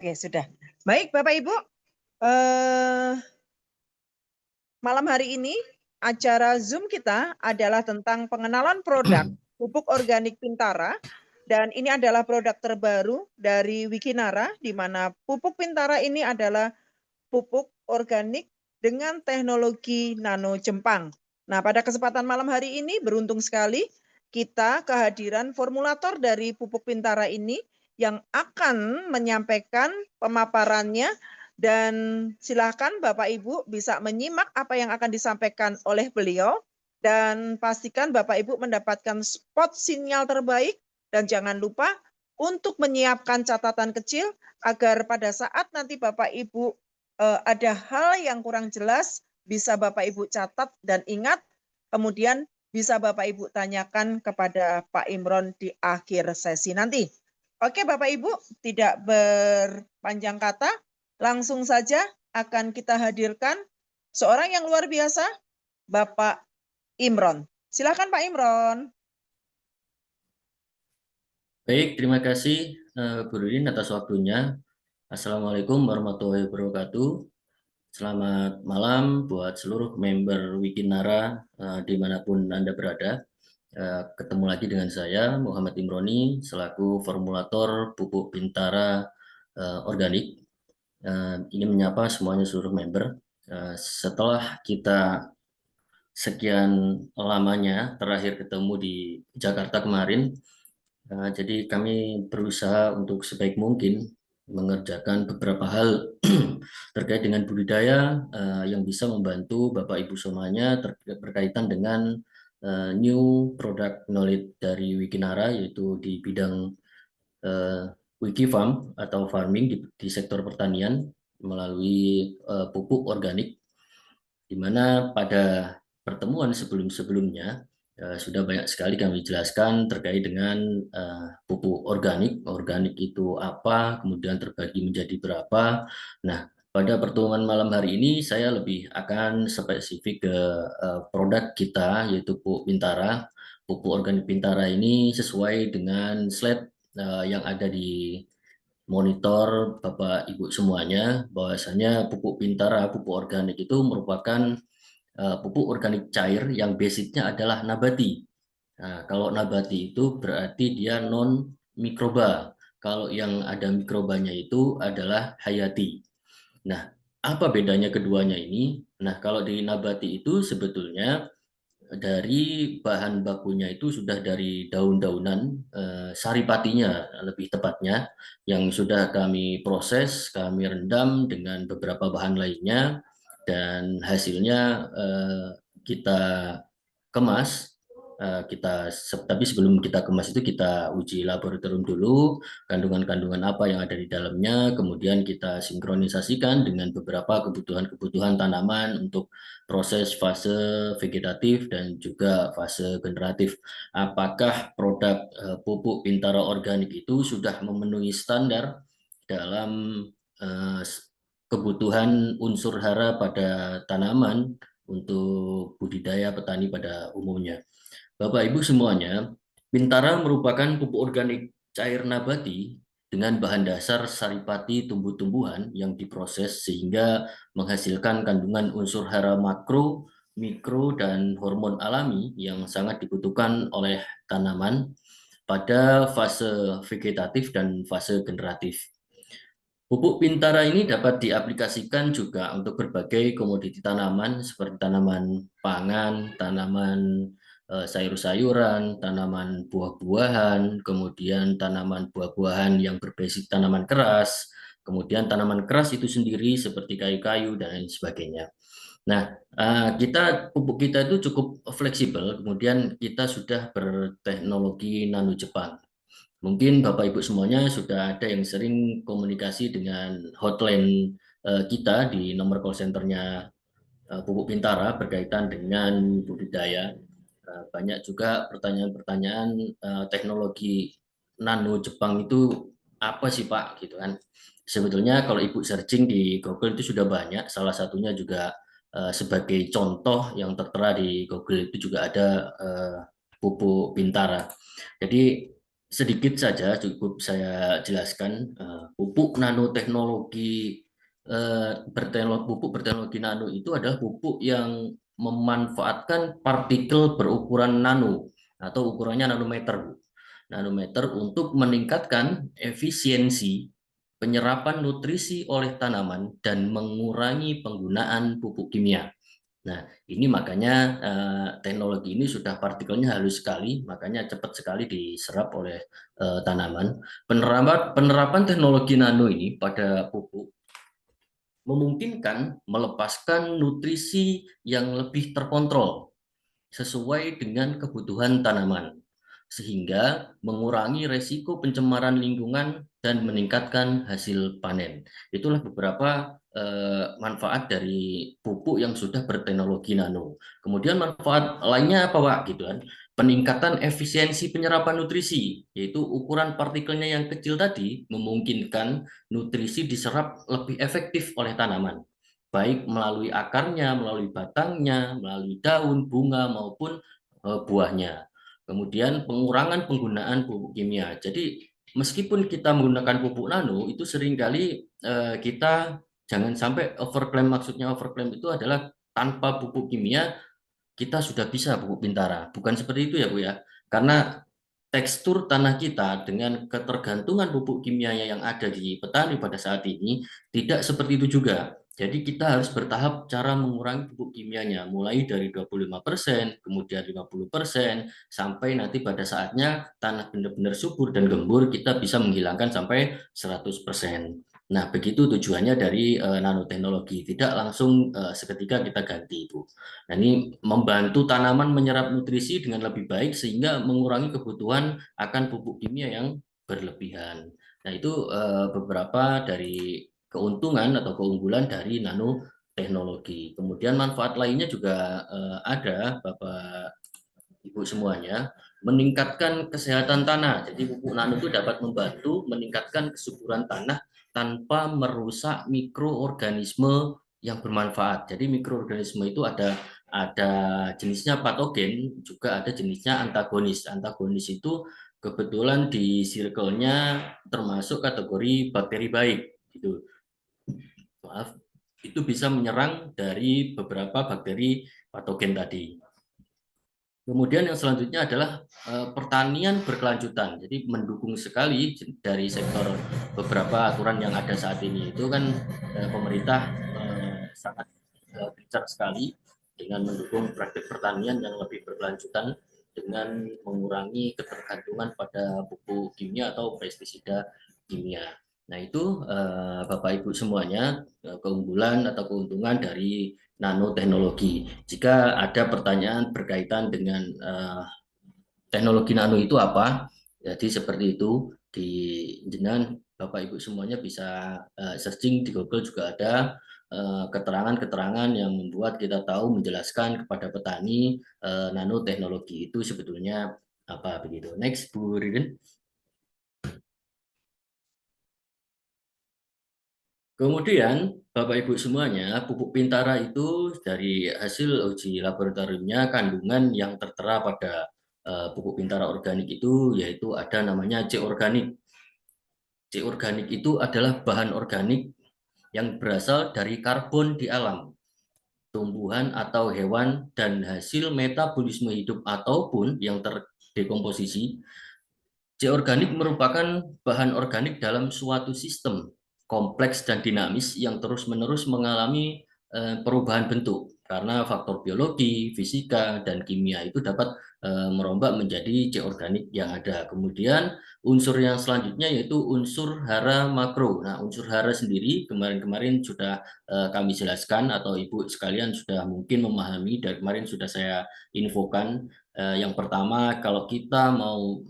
Oke, sudah. Baik, Bapak Ibu, malam hari ini acara Zoom kita adalah tentang pengenalan produk pupuk organik Pintara, dan ini adalah produk terbaru dari Wikinara, di mana pupuk Pintara ini adalah pupuk organik dengan teknologi nano Jepang. Nah, pada kesempatan malam hari ini beruntung sekali kita kehadiran formulator dari pupuk Pintara ini yang akan menyampaikan pemaparannya, dan silakan Bapak Ibu bisa menyimak apa yang akan disampaikan oleh beliau, dan pastikan Bapak Ibu mendapatkan spot sinyal terbaik, dan jangan lupa untuk menyiapkan catatan kecil agar pada saat nanti Bapak Ibu ada hal yang kurang jelas, bisa Bapak Ibu catat dan ingat, kemudian bisa Bapak Ibu tanyakan kepada Pak Imron di akhir sesi nanti. Oke Bapak Ibu, tidak berpanjang kata, langsung saja akan kita hadirkan seorang yang luar biasa, Bapak Imron. Silakan Pak Imron. Baik, terima kasih Bu Ririn atas waktunya. Assalamualaikum warahmatullahi wabarakatuh. Selamat malam buat seluruh member Wikinara dimanapun Anda berada. Ketemu lagi dengan saya, Muhammad Imroni, selaku formulator pupuk Pintara organik. Ini menyapa semuanya seluruh member. Setelah kita sekian lamanya terakhir ketemu di Jakarta kemarin, jadi kami berusaha untuk sebaik mungkin mengerjakan beberapa hal terkait dengan budidaya yang bisa membantu Bapak Ibu semuanya berkaitan dengan new product knowledge dari Wikinara, yaitu di bidang Wikifarm atau farming di sektor pertanian melalui pupuk organik, di mana pada pertemuan sebelum-sebelumnya sudah banyak sekali kami jelaskan terkait dengan pupuk organik. Organik itu apa, kemudian terbagi menjadi berapa. Nah, pada pertemuan malam hari ini saya lebih akan spesifik ke produk kita, yaitu pupuk Pintara. Pupuk organik Pintara ini sesuai dengan slide yang ada di monitor Bapak Ibu semuanya, bahwasanya pupuk Pintara, pupuk organik itu merupakan pupuk organik cair yang basicnya adalah nabati. Nah, kalau nabati itu berarti dia non mikroba. Kalau yang ada mikrobanya itu adalah hayati. Nah, apa bedanya keduanya ini? Nah, kalau di nabati itu sebetulnya dari bahan bakunya itu sudah dari daun-daunan, saripatinya lebih tepatnya, yang sudah kami proses, kami rendam dengan beberapa bahan lainnya, dan hasilnya kita kemas. Tapi sebelum kita kemas itu kita uji laboratorium dulu, kandungan-kandungan apa yang ada di dalamnya, kemudian kita sinkronisasikan dengan beberapa kebutuhan-kebutuhan tanaman untuk proses fase vegetatif dan juga fase generatif. Apakah produk pupuk Pintara organik itu sudah memenuhi standar dalam eh, kebutuhan unsur hara pada tanaman untuk budidaya petani pada umumnya? Bapak Ibu semuanya, Pintara merupakan pupuk organik cair nabati dengan bahan dasar saripati tumbuh-tumbuhan yang diproses sehingga menghasilkan kandungan unsur hara makro, mikro, dan hormon alami yang sangat dibutuhkan oleh tanaman pada fase vegetatif dan fase generatif. Pupuk Pintara ini dapat diaplikasikan juga untuk berbagai komoditi tanaman seperti tanaman pangan, tanaman sayur-sayuran, tanaman buah-buahan, kemudian tanaman buah-buahan yang berbasis tanaman keras, kemudian tanaman keras itu sendiri seperti kayu-kayu dan lain sebagainya. Nah, pupuk kita itu cukup fleksibel, kemudian kita sudah berteknologi nano Jepang. Mungkin Bapak Ibu semuanya sudah ada yang sering komunikasi dengan hotline kita di nomor call centernya Pupuk Pintara berkaitan dengan budidaya. Banyak juga pertanyaan-pertanyaan teknologi nano Jepang itu apa sih Pak gitu kan. Sebetulnya kalau Ibu searching di Google itu sudah banyak, salah satunya juga sebagai contoh yang tertera di Google itu juga ada pupuk Pintara. Jadi Sedikit saja cukup saya jelaskan, pupuk nanoteknologi, pupuk berteknologi nano itu adalah pupuk yang memanfaatkan partikel berukuran nano atau ukurannya nanometer, Bu. Nanometer untuk meningkatkan efisiensi penyerapan nutrisi oleh tanaman dan mengurangi penggunaan pupuk kimia. Nah, ini makanya teknologi ini sudah partikelnya halus sekali, makanya cepat sekali diserap oleh tanaman. Penerapan teknologi nano ini pada pupuk memungkinkan melepaskan nutrisi yang lebih terkontrol sesuai dengan kebutuhan tanaman, sehingga mengurangi resiko pencemaran lingkungan dan meningkatkan hasil panen. Itulah beberapa manfaat dari pupuk yang sudah berteknologi nano. Kemudian manfaat lainnya apa, Pak? Gitu kan. Peningkatan efisiensi penyerapan nutrisi, yaitu ukuran partikelnya yang kecil tadi memungkinkan nutrisi diserap lebih efektif oleh tanaman, baik melalui akarnya, melalui batangnya, melalui daun, bunga, maupun buahnya. Kemudian pengurangan penggunaan pupuk kimia. Jadi meskipun kita menggunakan pupuk nano, itu seringkali kita jangan sampai overclaim. Maksudnya overclaim itu adalah tanpa pupuk kimia kita sudah bisa pupuk Bintara. Bukan seperti itu ya, Bu ya. Karena tekstur tanah kita dengan ketergantungan pupuk kimia yang ada di petani pada saat ini tidak seperti itu juga. Jadi kita harus bertahap cara mengurangi pupuk kimianya, mulai dari 25%, kemudian 50%, sampai nanti pada saatnya tanah benar-benar subur dan gembur, kita bisa menghilangkan sampai 100%. Nah, begitu tujuannya dari nanoteknologi, tidak langsung seketika kita ganti, Bu. Nah, ini membantu tanaman menyerap nutrisi dengan lebih baik sehingga mengurangi kebutuhan akan pupuk kimia yang berlebihan. Nah, itu beberapa dari keuntungan atau keunggulan dari nanoteknologi. Kemudian manfaat lainnya juga ada, Bapak Ibu semuanya, meningkatkan kesehatan tanah. Jadi pupuk nano itu dapat membantu meningkatkan kesuburan tanah tanpa merusak mikroorganisme yang bermanfaat. Jadi mikroorganisme itu ada jenisnya patogen, juga ada jenisnya antagonis. Antagonis itu kebetulan di circle-nya termasuk kategori bakteri baik, gitu. Maaf, itu bisa menyerang dari beberapa bakteri patogen tadi. Kemudian yang selanjutnya adalah pertanian berkelanjutan. Jadi mendukung sekali dari sektor beberapa aturan yang ada saat ini. Itu kan pemerintah sangat bijak sekali dengan mendukung praktik pertanian yang lebih berkelanjutan dengan mengurangi ketergantungan pada pupuk kimia atau pestisida kimia. Nah, itu Bapak Ibu semuanya keunggulan atau keuntungan dari nanoteknologi. Jika ada pertanyaan berkaitan dengan teknologi nano itu apa, jadi seperti itu di jenengan Bapak Ibu semuanya bisa searching di Google, juga ada keterangan-keterangan yang membuat kita tahu menjelaskan kepada petani nanoteknologi itu sebetulnya apa begitu. Next, Bu Ririn. Kemudian, Bapak Ibu semuanya, pupuk Bintara itu dari hasil uji laboratoriumnya kandungan yang tertera pada pupuk Bintara organik itu yaitu ada namanya C organik. C organik itu adalah bahan organik yang berasal dari karbon di alam, tumbuhan atau hewan, dan hasil metabolisme hidup ataupun yang terdekomposisi. C organik merupakan bahan organik dalam suatu sistem kompleks dan dinamis yang terus-menerus mengalami perubahan bentuk karena faktor biologi, fisika, dan kimia itu dapat merombak menjadi C organik yang ada. Kemudian unsur yang selanjutnya yaitu unsur hara makro. Nah, unsur hara sendiri kemarin-kemarin sudah kami jelaskan atau Ibu sekalian sudah mungkin memahami, dan kemarin sudah saya infokan. Yang pertama, kalau kita mau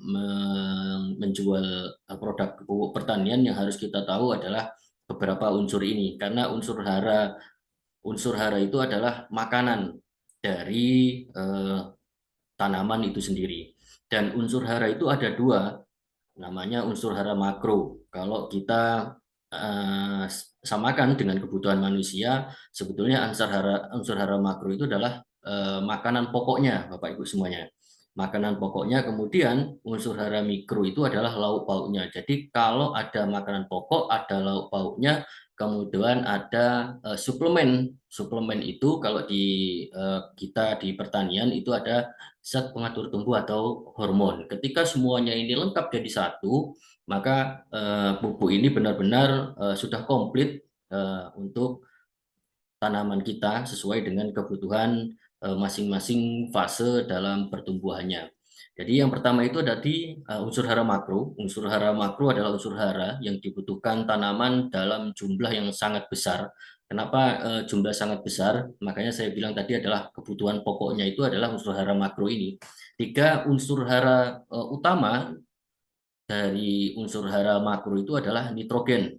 menjual produk pupuk pertanian, yang harus kita tahu adalah beberapa unsur ini, karena unsur hara itu adalah makanan dari tanaman itu sendiri. Dan unsur hara itu ada dua, namanya unsur hara makro. Kalau kita samakan dengan kebutuhan manusia, sebetulnya unsur hara makro itu adalah makanan pokoknya, Bapak Ibu semuanya. makanan pokoknya, kemudian unsur hara mikro itu adalah lauk pauknya. Jadi kalau ada makanan pokok, ada lauk pauknya, kemudian ada suplemen. Suplemen itu kalau di kita di pertanian itu ada zat pengatur tumbuh atau hormon. Ketika semuanya ini lengkap jadi satu, maka pupuk ini benar-benar sudah komplit untuk tanaman kita sesuai dengan kebutuhan masing-masing fase dalam pertumbuhannya. Jadi yang pertama itu ada di unsur hara makro. Unsur hara makro adalah unsur hara yang dibutuhkan tanaman dalam jumlah yang sangat besar. Kenapa jumlah sangat besar? Makanya saya bilang tadi adalah kebutuhan pokoknya itu adalah unsur hara makro ini. Tiga unsur hara utama dari unsur hara makro itu adalah nitrogen,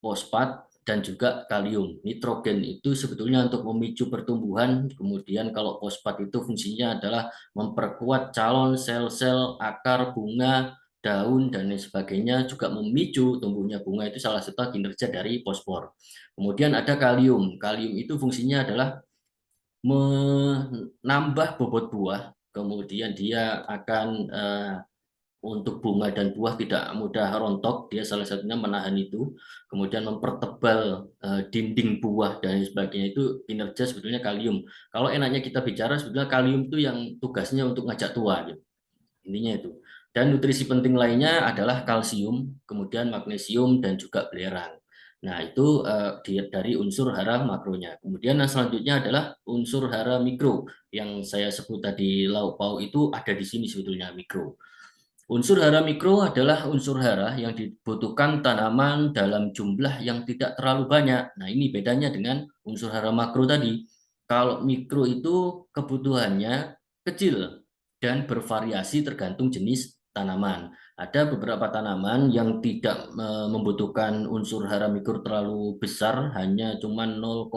fosfat, dan juga kalium. Nitrogen itu sebetulnya untuk memicu pertumbuhan, kemudian kalau fosfat itu fungsinya adalah memperkuat calon sel-sel akar bunga, daun, dan lain sebagainya, juga memicu tumbuhnya bunga, itu salah satu kinerja dari fosfor. Kemudian ada kalium. Kalium itu fungsinya adalah menambah bobot buah, kemudian dia akan untuk bunga dan buah tidak mudah rontok, dia salah satunya menahan itu, kemudian mempertebal dinding buah dan sebagainya, itu kinerja sebetulnya kalium. Kalau enaknya kita bicara sebetulnya kalium itu yang tugasnya untuk ngajak tua, gitu. Intinya itu. Dan nutrisi penting lainnya adalah kalsium, kemudian magnesium, dan juga belerang. Nah, itu dari unsur hara makronya. Kemudian yang selanjutnya adalah unsur hara mikro. Yang saya sebut tadi lauk pauk itu ada di sini sebetulnya mikro. Unsur hara mikro adalah unsur hara yang dibutuhkan tanaman dalam jumlah yang tidak terlalu banyak. Nah, ini bedanya dengan unsur hara makro tadi. Kalau mikro itu kebutuhannya kecil dan bervariasi tergantung jenis tanaman. Ada beberapa tanaman yang tidak membutuhkan unsur hara mikro terlalu besar, hanya cuma 0,0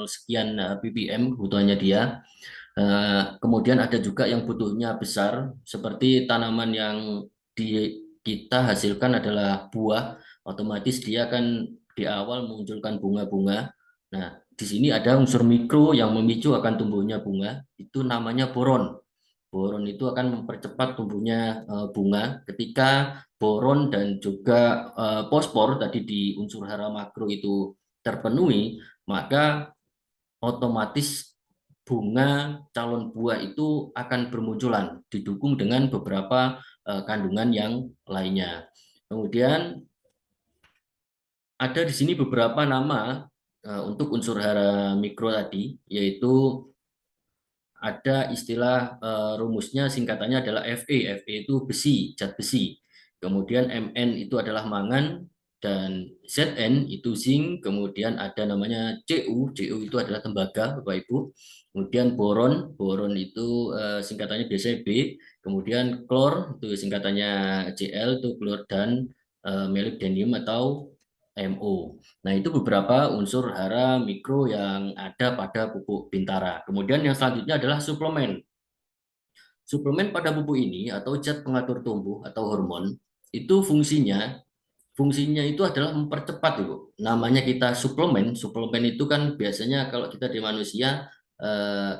sekian ppm kebutuhannya dia. Kemudian ada juga yang butuhnya besar, seperti tanaman yang kita hasilkan adalah buah, otomatis dia akan di awal munculkan bunga-bunga. Nah, di sini ada unsur mikro yang memicu akan tumbuhnya bunga, itu namanya boron. Boron itu akan mempercepat tumbuhnya bunga. Ketika boron dan juga fosfor tadi di unsur hara makro itu terpenuhi, maka otomatis bunga calon buah itu akan bermunculan, didukung dengan beberapa kandungan yang lainnya. Kemudian ada di sini beberapa nama untuk unsur hara mikro tadi, yaitu ada istilah rumusnya, singkatannya adalah Fe. Fe itu besi, zat besi. Kemudian Mn itu adalah mangan, dan Zn itu zinc. Kemudian ada namanya Cu. Cu itu adalah tembaga, Bapak Ibu. Kemudian boron, boron itu singkatannya biasanya B. Kemudian klor itu singkatannya Cl, itu klor, dan molybdenum atau MO. Nah, itu beberapa unsur hara mikro yang ada pada pupuk Bintara. Kemudian yang selanjutnya adalah suplemen. Suplemen pada pupuk ini atau zat pengatur tumbuh atau hormon itu fungsinya itu adalah mempercepat, Ibu. Namanya kita suplemen. Suplemen itu kan biasanya kalau kita di manusia,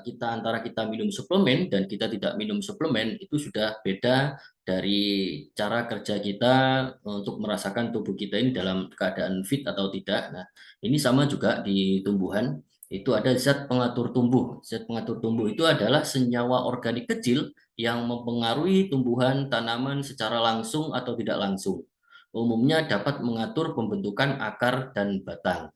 kita antara kita minum suplemen dan kita tidak minum suplemen itu sudah beda dari cara kerja kita untuk merasakan tubuh kita ini dalam keadaan fit atau tidak. Nah, ini sama juga di tumbuhan. Itu ada zat pengatur tumbuh. Zat pengatur tumbuh itu adalah senyawa organik kecil yang mempengaruhi tumbuhan tanaman secara langsung atau tidak langsung. Umumnya dapat mengatur pembentukan akar dan batang.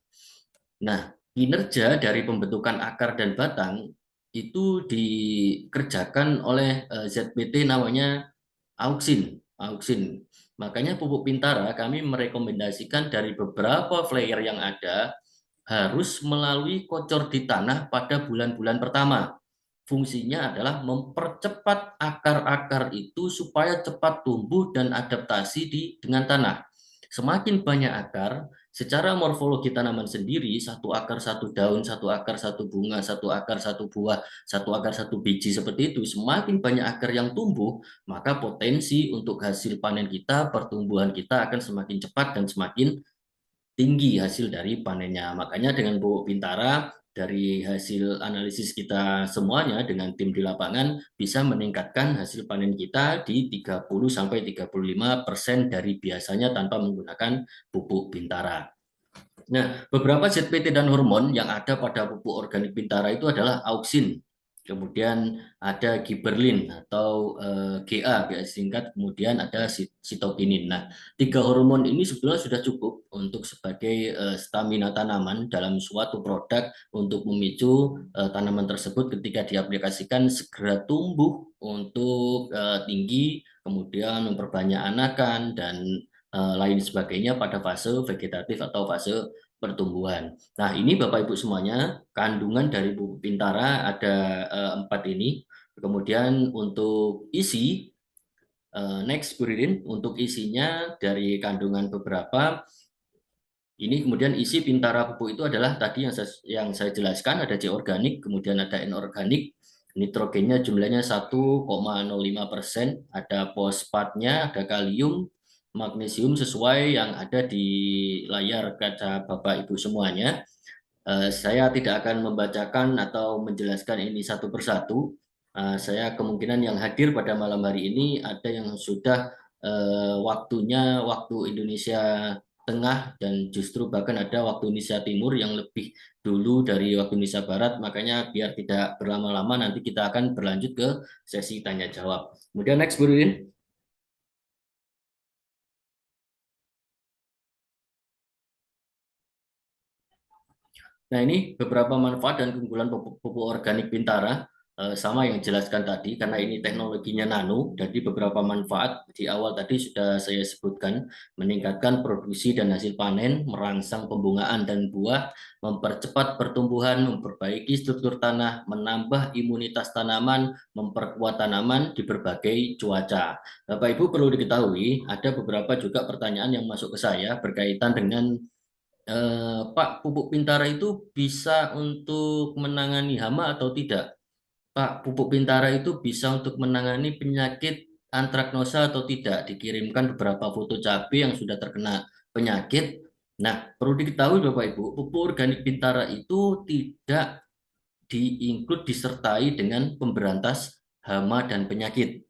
Nah, kinerja dari pembentukan akar dan batang itu dikerjakan oleh ZPT namanya auksin. Auksin. Makanya pupuk Bintara kami merekomendasikan dari beberapa flyer yang ada harus melalui kocor di tanah pada bulan-bulan pertama. Fungsinya adalah mempercepat akar-akar itu supaya cepat tumbuh dan adaptasi dengan tanah. Semakin banyak akar, secara morfologi tanaman sendiri, satu akar satu daun, satu akar satu bunga, satu akar satu buah, satu akar satu biji, seperti itu. Semakin banyak akar yang tumbuh, maka potensi untuk hasil panen kita, pertumbuhan kita akan semakin cepat dan semakin tinggi hasil dari panennya. Makanya dengan pupuk Bintara dari hasil analisis kita semuanya dengan tim di lapangan bisa meningkatkan hasil panen kita di 30-35% dari biasanya tanpa menggunakan pupuk Bintara. Nah, beberapa ZPT dan hormon yang ada pada pupuk organik Bintara itu adalah auksin, kemudian ada giberlin atau GA singkat, kemudian ada sitokinin. Nah, 3 hormon ini sebetulnya sudah cukup untuk sebagai stamina tanaman dalam suatu produk untuk memicu tanaman tersebut ketika diaplikasikan segera tumbuh untuk tinggi, kemudian memperbanyak anakan dan lain sebagainya pada fase vegetatif atau fase pertumbuhan. Nah, ini Bapak Ibu semuanya, kandungan dari pupuk Bintara ada 4 ini. Kemudian untuk isi, next Bu Ririn, untuk isinya dari kandungan beberapa, ini kemudian isi Bintara pupuk itu adalah tadi yang saya jelaskan, ada C organik, kemudian ada N organik, nitrogennya jumlahnya 1,05%, ada fosfatnya, ada kalium, magnesium sesuai yang ada di layar kaca Bapak Ibu semuanya. Saya tidak akan membacakan atau menjelaskan ini satu persatu. Saya kemungkinan yang hadir pada malam hari ini ada yang sudah waktunya waktu Indonesia Tengah dan justru bahkan ada waktu Indonesia Timur yang lebih dulu dari waktu Indonesia Barat. Makanya biar tidak berlama-lama nanti kita akan berlanjut ke sesi tanya jawab. Kemudian next Bu Ririn. Nah, ini beberapa manfaat dan keunggulan pupuk organik Bintara, sama yang dijelaskan tadi, karena ini teknologinya nano, jadi beberapa manfaat di awal tadi sudah saya sebutkan, meningkatkan produksi dan hasil panen, merangsang pembungaan dan buah, mempercepat pertumbuhan, memperbaiki struktur tanah, menambah imunitas tanaman, memperkuat tanaman di berbagai cuaca. Bapak Ibu perlu diketahui, ada beberapa juga pertanyaan yang masuk ke saya berkaitan dengan Pak, pupuk Bintara itu bisa untuk menangani hama atau tidak? Pak, pupuk Bintara itu bisa untuk menangani penyakit antraknosa atau tidak? Dikirimkan beberapa foto cabai yang sudah terkena penyakit. Nah, perlu diketahui Bapak Ibu, pupuk organik Bintara itu tidak disertai dengan pemberantas hama dan penyakit.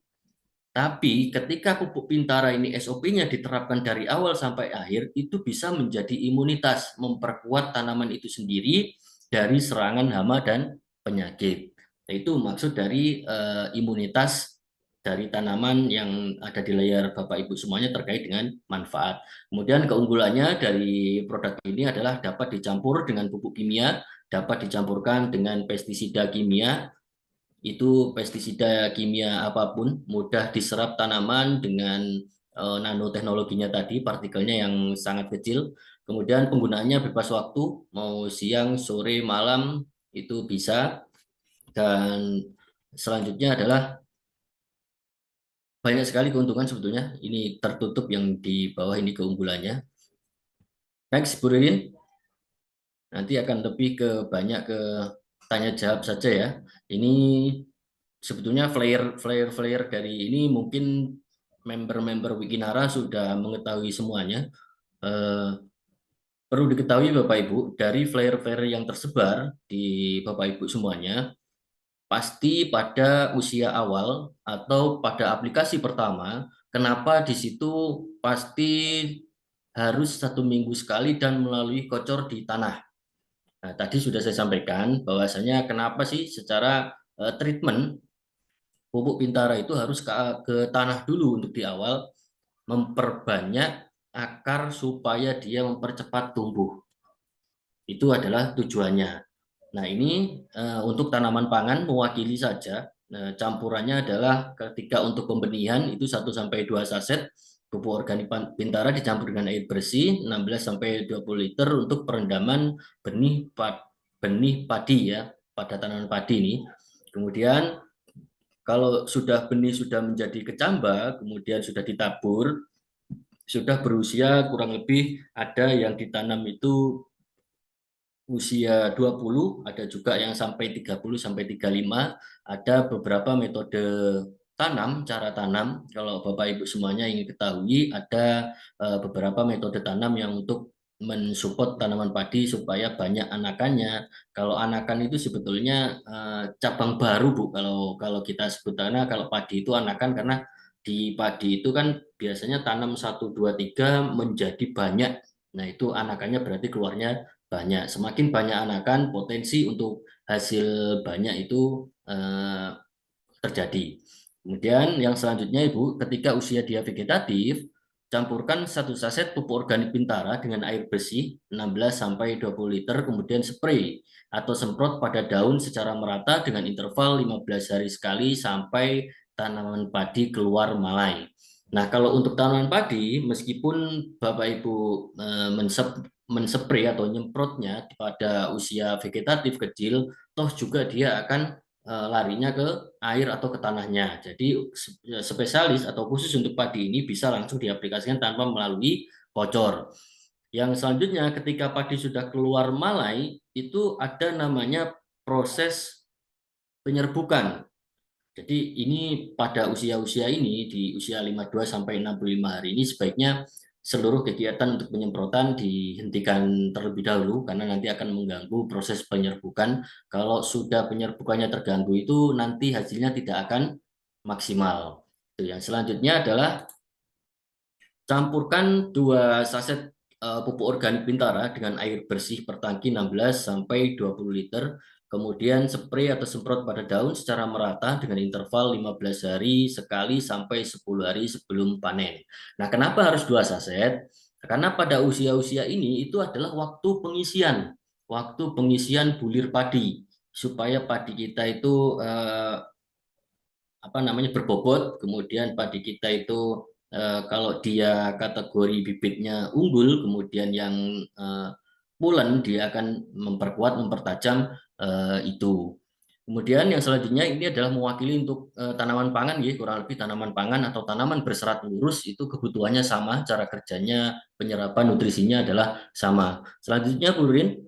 Tapi ketika pupuk Bintara ini SOP-nya diterapkan dari awal sampai akhir, itu bisa menjadi imunitas, memperkuat tanaman itu sendiri dari serangan hama dan penyakit. Itu maksud dari imunitas dari tanaman yang ada di layar Bapak Ibu semuanya terkait dengan manfaat. Kemudian keunggulannya dari produk ini adalah dapat dicampur dengan pupuk kimia, dapat dicampurkan dengan pestisida kimia, itu pestisida kimia apapun mudah diserap tanaman dengan nanoteknologinya tadi, partikelnya yang sangat kecil. Kemudian penggunaannya bebas waktu, mau siang, sore, malam itu bisa. Dan selanjutnya adalah banyak sekali keuntungan sebetulnya. Ini tertutup yang di bawah ini keunggulannya. Next, Bu Ririn. Nanti akan lebih ke banyak ke tanya jawab saja ya. Ini sebetulnya flare dari ini mungkin member-member Wikinara sudah mengetahui semuanya. Perlu diketahui Bapak Ibu, dari flare-flare yang tersebar di Bapak Ibu semuanya, pasti pada usia awal atau pada aplikasi pertama, kenapa di situ pasti harus 1 minggu sekali dan melalui kocor di tanah. Nah, tadi sudah saya sampaikan bahwasanya kenapa sih secara treatment pupuk Bintara itu harus ke tanah dulu untuk di awal, memperbanyak akar supaya dia mempercepat tumbuh. Itu adalah tujuannya. Nah, ini untuk tanaman pangan mewakili saja. Nah, campurannya adalah ketika untuk pembenihan itu 1-2 saset pupuk organik Bintara dicampur dengan air bersih 16-20 liter untuk perendaman benih padi ya, pada tanaman padi ini. Kemudian kalau sudah benih sudah menjadi kecambah, kemudian sudah ditabur, sudah berusia kurang lebih ada yang ditanam itu usia 20, ada juga yang sampai 30-35, ada beberapa metode tanam, cara tanam. Kalau Bapak Ibu semuanya ingin ketahui, ada beberapa metode tanam yang untuk mensupport tanaman padi supaya banyak anakannya. Kalau anakan itu sebetulnya cabang baru, Bu. Kalau kita sebutnya, kalau padi itu anakan, karena di padi itu kan biasanya tanam 1, 2, 3 menjadi banyak. Nah, itu anakannya berarti keluarnya banyak. Semakin banyak anakan, potensi untuk hasil banyak itu terjadi. Kemudian yang selanjutnya, Ibu, ketika usia dia vegetatif, campurkan 1 saset pupuk organik Bintara dengan air bersih 16 sampai 20 liter, kemudian spray atau semprot pada daun secara merata dengan interval 15 hari sekali sampai tanaman padi keluar malai. Nah, kalau untuk tanaman padi, meskipun Bapak Ibu menspray atau nyemprotnya pada usia vegetatif kecil, toh juga dia akan larinya ke air atau ke tanahnya. Jadi spesialis atau khusus untuk padi ini bisa langsung diaplikasikan tanpa melalui kocor. Yang selanjutnya, ketika padi sudah keluar malai, itu ada namanya proses penyerbukan. Jadi ini pada usia-usia ini, di usia 52 sampai 65 hari ini, sebaiknya seluruh kegiatan untuk penyemprotan dihentikan terlebih dahulu karena nanti akan mengganggu proses penyerbukan. Kalau sudah penyerbukannya terganggu itu nanti hasilnya tidak akan maksimal. Itu yang selanjutnya adalah campurkan 2 saset pupuk organik Bintara dengan air bersih per tangki 16 sampai 20 liter. Kemudian spray atau semprot pada daun secara merata dengan interval 15 hari sekali sampai 10 hari sebelum panen. Nah, kenapa harus 2 saset? Karena pada usia-usia ini itu adalah waktu pengisian bulir padi, supaya padi kita itu berbobot, kemudian padi kita itu kalau dia kategori bibitnya unggul, kemudian yang pulen dia akan memperkuat, mempertajam itu. Kemudian yang selanjutnya ini adalah mewakili untuk tanaman pangan, ya, kurang lebih tanaman pangan atau tanaman berserat lurus itu kebutuhannya sama, cara kerjanya, penyerapan nutrisinya adalah sama. Selanjutnya, Bu Rin,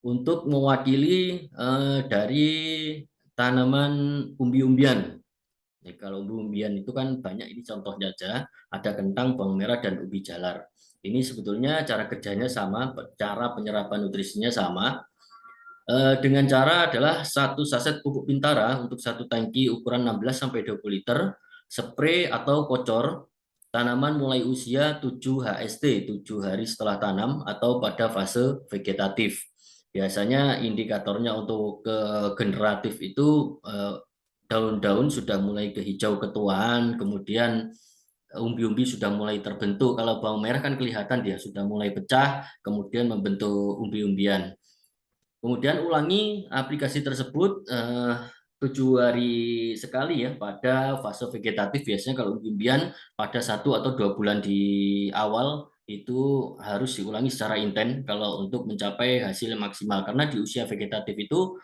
untuk mewakili dari tanaman umbi-umbian. Jadi kalau umbi-umbian itu kan banyak, ini contohnya aja, ada kentang, bawang merah, dan ubi jalar. Ini sebetulnya cara kerjanya sama, cara penyerapan nutrisinya sama. Dengan cara adalah 1 saset pupuk Bintara untuk 1 tangki ukuran 16 sampai 20 liter, spray atau kocor tanaman mulai usia 7 HST, 7 hari setelah tanam atau pada fase vegetatif. Biasanya indikatornya untuk ke generatif itu daun-daun sudah mulai kehijau ketuaan, kemudian umbi-umbi sudah mulai terbentuk. Kalau bawang merah kan kelihatan dia sudah mulai pecah, kemudian membentuk umbi-umbian. Kemudian ulangi aplikasi tersebut 7 hari sekali, ya, pada fase vegetatif. Biasanya kalau umbi-umbian pada 1 atau 2 bulan di awal itu harus diulangi secara intens kalau untuk mencapai hasil yang maksimal. Karena di usia vegetatif itu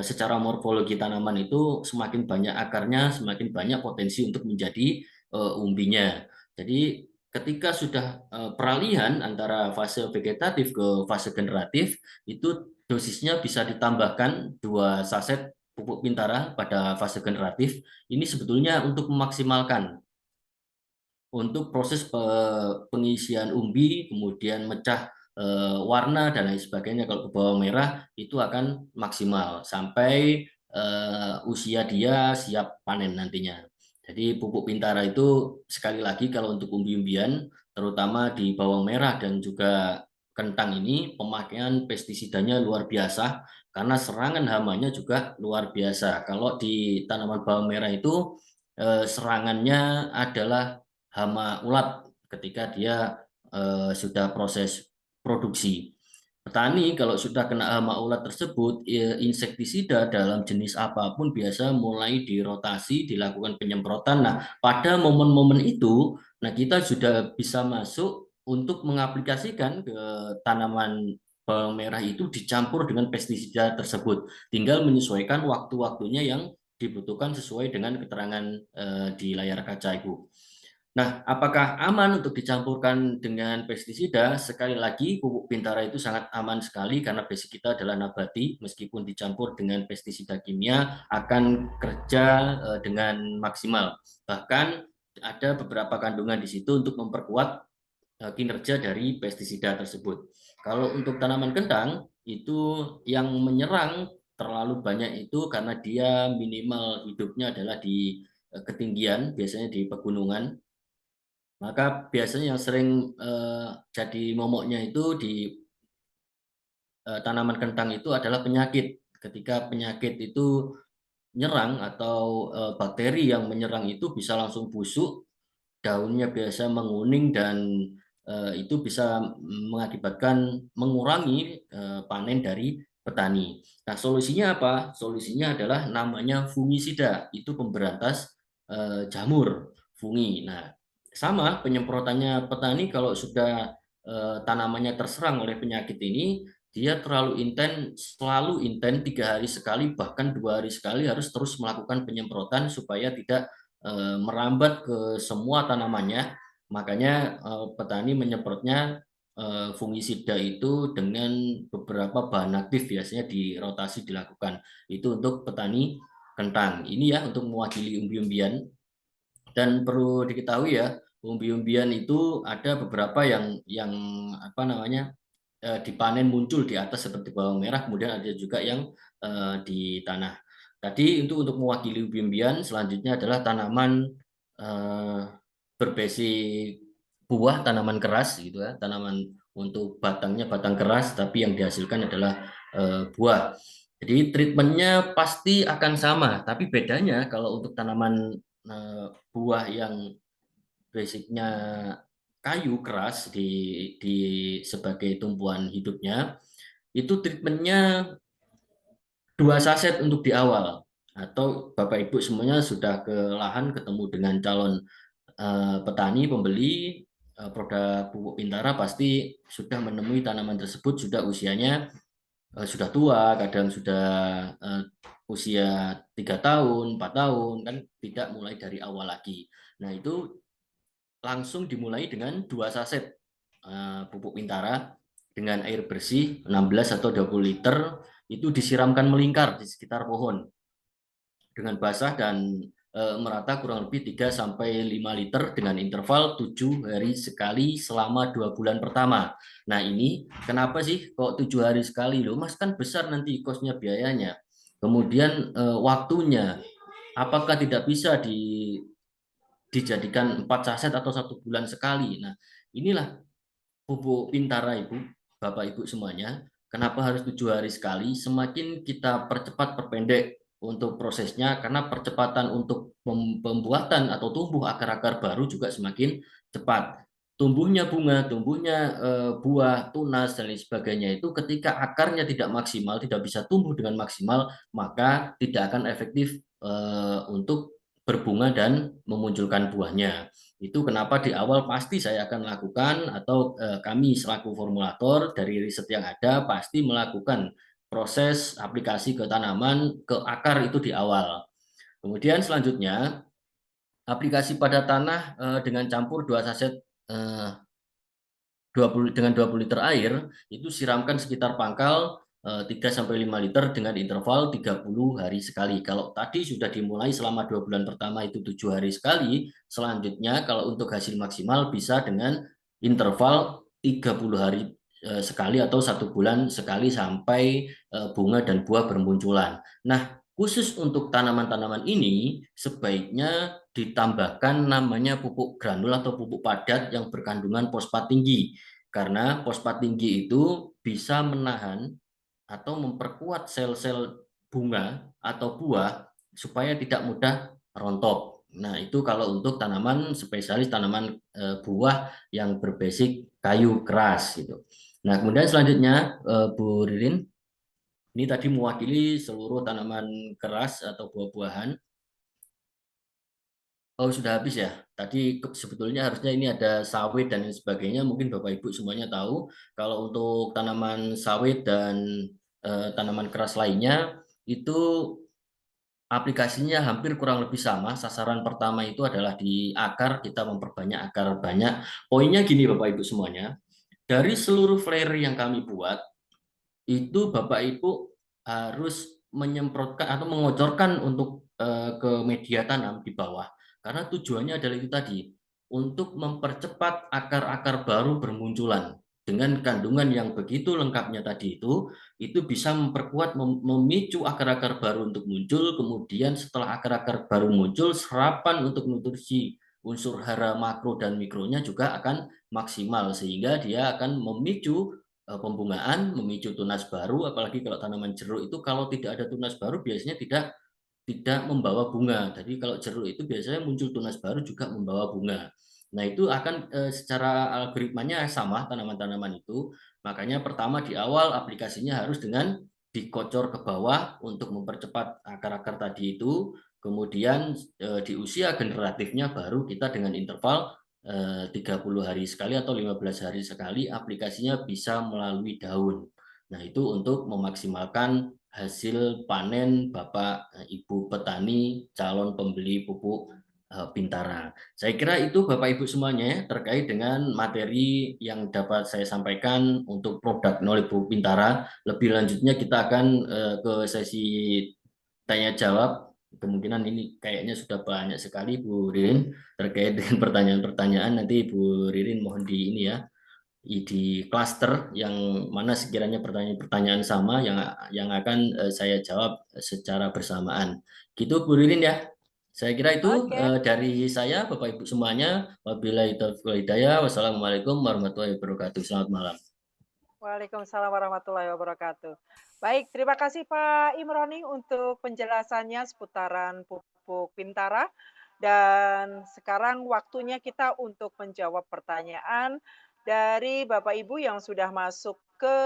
secara morfologi tanaman itu semakin banyak akarnya, semakin banyak potensi untuk menjadi umbinya. Jadi ketika sudah peralihan antara fase vegetatif ke fase generatif, itu dosisnya bisa ditambahkan 2 saset pupuk Bintara pada fase generatif. Ini sebetulnya untuk memaksimalkan untuk proses pengisian umbi, kemudian mecah warna dan lain sebagainya. Kalau ke bawang merah itu akan maksimal sampai usia dia siap panen nantinya. Jadi pupuk Bintara itu sekali lagi kalau untuk umbi-umbian, terutama di bawang merah dan juga kentang ini, pemakaian pestisidanya luar biasa karena serangan hamanya juga luar biasa. Kalau di tanaman bawang merah itu serangannya adalah hama ulat ketika dia sudah proses produksi. Petani kalau sudah kena hama ulat tersebut, insektisida dalam jenis apapun biasa mulai dirotasi, dilakukan penyemprotan. Nah, pada momen-momen itu, nah kita sudah bisa masuk untuk mengaplikasikan ke tanaman bawang merah itu dicampur dengan pestisida tersebut. Tinggal menyesuaikan waktu-waktunya yang dibutuhkan sesuai dengan keterangan di layar kaca, Ibu. Nah, apakah aman untuk dicampurkan dengan pestisida? Sekali lagi, pupuk Bintara itu sangat aman sekali karena basic kita adalah nabati. Meskipun dicampur dengan pestisida kimia, akan kerja dengan maksimal. Bahkan ada beberapa kandungan di situ untuk memperkuat kinerja dari pestisida tersebut. Kalau untuk tanaman kentang itu yang menyerang terlalu banyak itu karena dia minimal hidupnya adalah di ketinggian, biasanya di pegunungan. Maka biasanya yang sering jadi momoknya itu di tanaman kentang itu adalah penyakit. Ketika penyakit itu nyerang atau bakteri yang menyerang itu bisa langsung busuk, daunnya biasa menguning dan itu bisa mengakibatkan mengurangi panen dari petani. Nah, solusinya apa? Solusinya adalah namanya fungisida, itu pemberantas jamur fungi. Nah, sama penyemprotannya petani kalau sudah tanamannya terserang oleh penyakit ini, dia selalu intens 3 hari sekali, bahkan 2 hari sekali harus terus melakukan penyemprotan supaya tidak merambat ke semua tanamannya. Makanya petani menyemprotnya fungisida itu dengan beberapa bahan aktif, biasanya dirotasi dilakukan. Itu untuk petani kentang. Ini ya untuk mewakili umbi-umbian. Dan perlu diketahui ya, umbi-umbian itu ada beberapa yang apa namanya dipanen muncul di atas seperti bawang merah, kemudian ada juga yang di tanah. Tadi itu untuk mewakili umbi-umbian, selanjutnya adalah tanaman berbesi buah, tanaman keras gitu ya, tanaman untuk batangnya batang keras, tapi yang dihasilkan adalah buah. Jadi treatmentnya pasti akan sama, tapi bedanya kalau untuk tanaman buah yang basicnya kayu keras di sebagai tumbuhan hidupnya, itu treatmentnya 2 saset untuk di awal. Atau Bapak Ibu semuanya sudah ke lahan ketemu dengan calon petani pembeli produk pupuk Bintara, pasti sudah menemui tanaman tersebut sudah usianya sudah tua, kadang sudah usia 3 tahun, 4 tahun, kan tidak mulai dari awal lagi. Nah, itu langsung dimulai dengan 2 saset pupuk Bintara dengan air bersih 16 atau 20 liter, itu disiramkan melingkar di sekitar pohon dengan basah dan merata kurang lebih 3-5 liter dengan interval 7 hari sekali selama 2 bulan pertama. Nah, ini kenapa sih kok 7 hari sekali loh Mas, kan besar nanti kosnya, biayanya. Kemudian waktunya, apakah tidak bisa dijadikan 4 saset atau 1 bulan sekali? Nah, inilah pupuk Bintara Ibu, Bapak Ibu semuanya. Kenapa harus 7 hari sekali? Semakin kita percepat perpendek untuk prosesnya, karena percepatan untuk pembuatan atau tumbuh akar-akar baru juga semakin cepat. Tumbuhnya bunga, tumbuhnya buah, tunas, dan lain sebagainya itu ketika akarnya tidak maksimal, tidak bisa tumbuh dengan maksimal, maka tidak akan efektif untuk berbunga dan memunculkan buahnya. Itu kenapa di awal pasti saya akan lakukan, atau kami selaku formulator dari riset yang ada pasti melakukan proses aplikasi ke tanaman, ke akar itu di awal. Kemudian selanjutnya aplikasi pada tanah dengan campur 2 saset 20 liter air, itu siramkan sekitar pangkal 3-5 liter dengan interval 30 hari sekali. Kalau tadi sudah dimulai selama 2 bulan pertama itu 7 hari sekali, selanjutnya kalau untuk hasil maksimal bisa dengan interval 30 hari sekali atau 1 bulan sekali sampai bunga dan buah bermunculan. Nah, khusus untuk tanaman-tanaman ini sebaiknya ditambahkan namanya pupuk granul atau pupuk padat yang berkandungan fosfat tinggi. Karena fosfat tinggi itu bisa menahan atau memperkuat sel-sel bunga atau buah supaya tidak mudah rontok. Nah, itu kalau untuk tanaman spesialis, tanaman buah yang berbasis kayu keras gitu. Nah, kemudian selanjutnya Bu Ririn, ini tadi mewakili seluruh tanaman keras atau buah-buahan. Oh, sudah habis ya. Tadi sebetulnya harusnya ini ada sawit dan lain sebagainya. Mungkin Bapak Ibu semuanya tahu. Kalau untuk tanaman sawit dan tanaman keras lainnya, itu aplikasinya hampir kurang lebih sama. Sasaran pertama itu adalah di akar, kita memperbanyak akar banyak. Poinnya gini Bapak Ibu semuanya, dari seluruh flare yang kami buat, itu Bapak Ibu harus menyemprotkan atau mengocorkan untuk ke media tanam di bawah. Karena tujuannya adalah itu tadi, untuk mempercepat akar-akar baru bermunculan. Dengan kandungan yang begitu lengkapnya tadi itu bisa memperkuat, memicu akar-akar baru untuk muncul, kemudian setelah akar-akar baru muncul, serapan untuk nutrisi unsur hara makro dan mikronya juga akan maksimal, sehingga dia akan memicu pembungaan, memicu tunas baru, apalagi kalau tanaman jeruk itu kalau tidak ada tunas baru biasanya tidak membawa bunga. Jadi kalau jeruk itu biasanya muncul tunas baru juga membawa bunga. Nah, itu akan secara algoritmanya sama tanaman-tanaman itu. Makanya pertama di awal aplikasinya harus dengan dikocor ke bawah untuk mempercepat akar-akar tadi itu. Kemudian di usia generatifnya baru kita dengan interval 30 hari sekali atau 15 hari sekali aplikasinya bisa melalui daun. Nah, itu untuk memaksimalkan hasil panen Bapak Ibu petani calon pembeli pupuk Bintara. Saya kira itu Bapak Ibu semuanya ya, terkait dengan materi yang dapat saya sampaikan untuk produk Knowledge Pupuk Bintara. Lebih lanjutnya kita akan ke sesi tanya jawab. Kemungkinan ini kayaknya sudah banyak sekali Bu Ririn terkait dengan pertanyaan-pertanyaan. Nanti Bu Ririn mohon di ini ya, di klaster yang mana sekiranya pertanyaan-pertanyaan sama yang akan saya jawab secara bersamaan. Gitu Bu Ririn ya. Saya kira itu Oke. dari saya Bapak Ibu semuanya. Wabillahi taufiq wal hidayah. Wassalamualaikum warahmatullahi wabarakatuh. Selamat malam. Waalaikumsalam warahmatullahi wabarakatuh. Baik, terima kasih Pak Imroni untuk penjelasannya seputaran pupuk Bintara. Dan sekarang waktunya kita untuk menjawab pertanyaan dari Bapak Ibu yang sudah masuk ke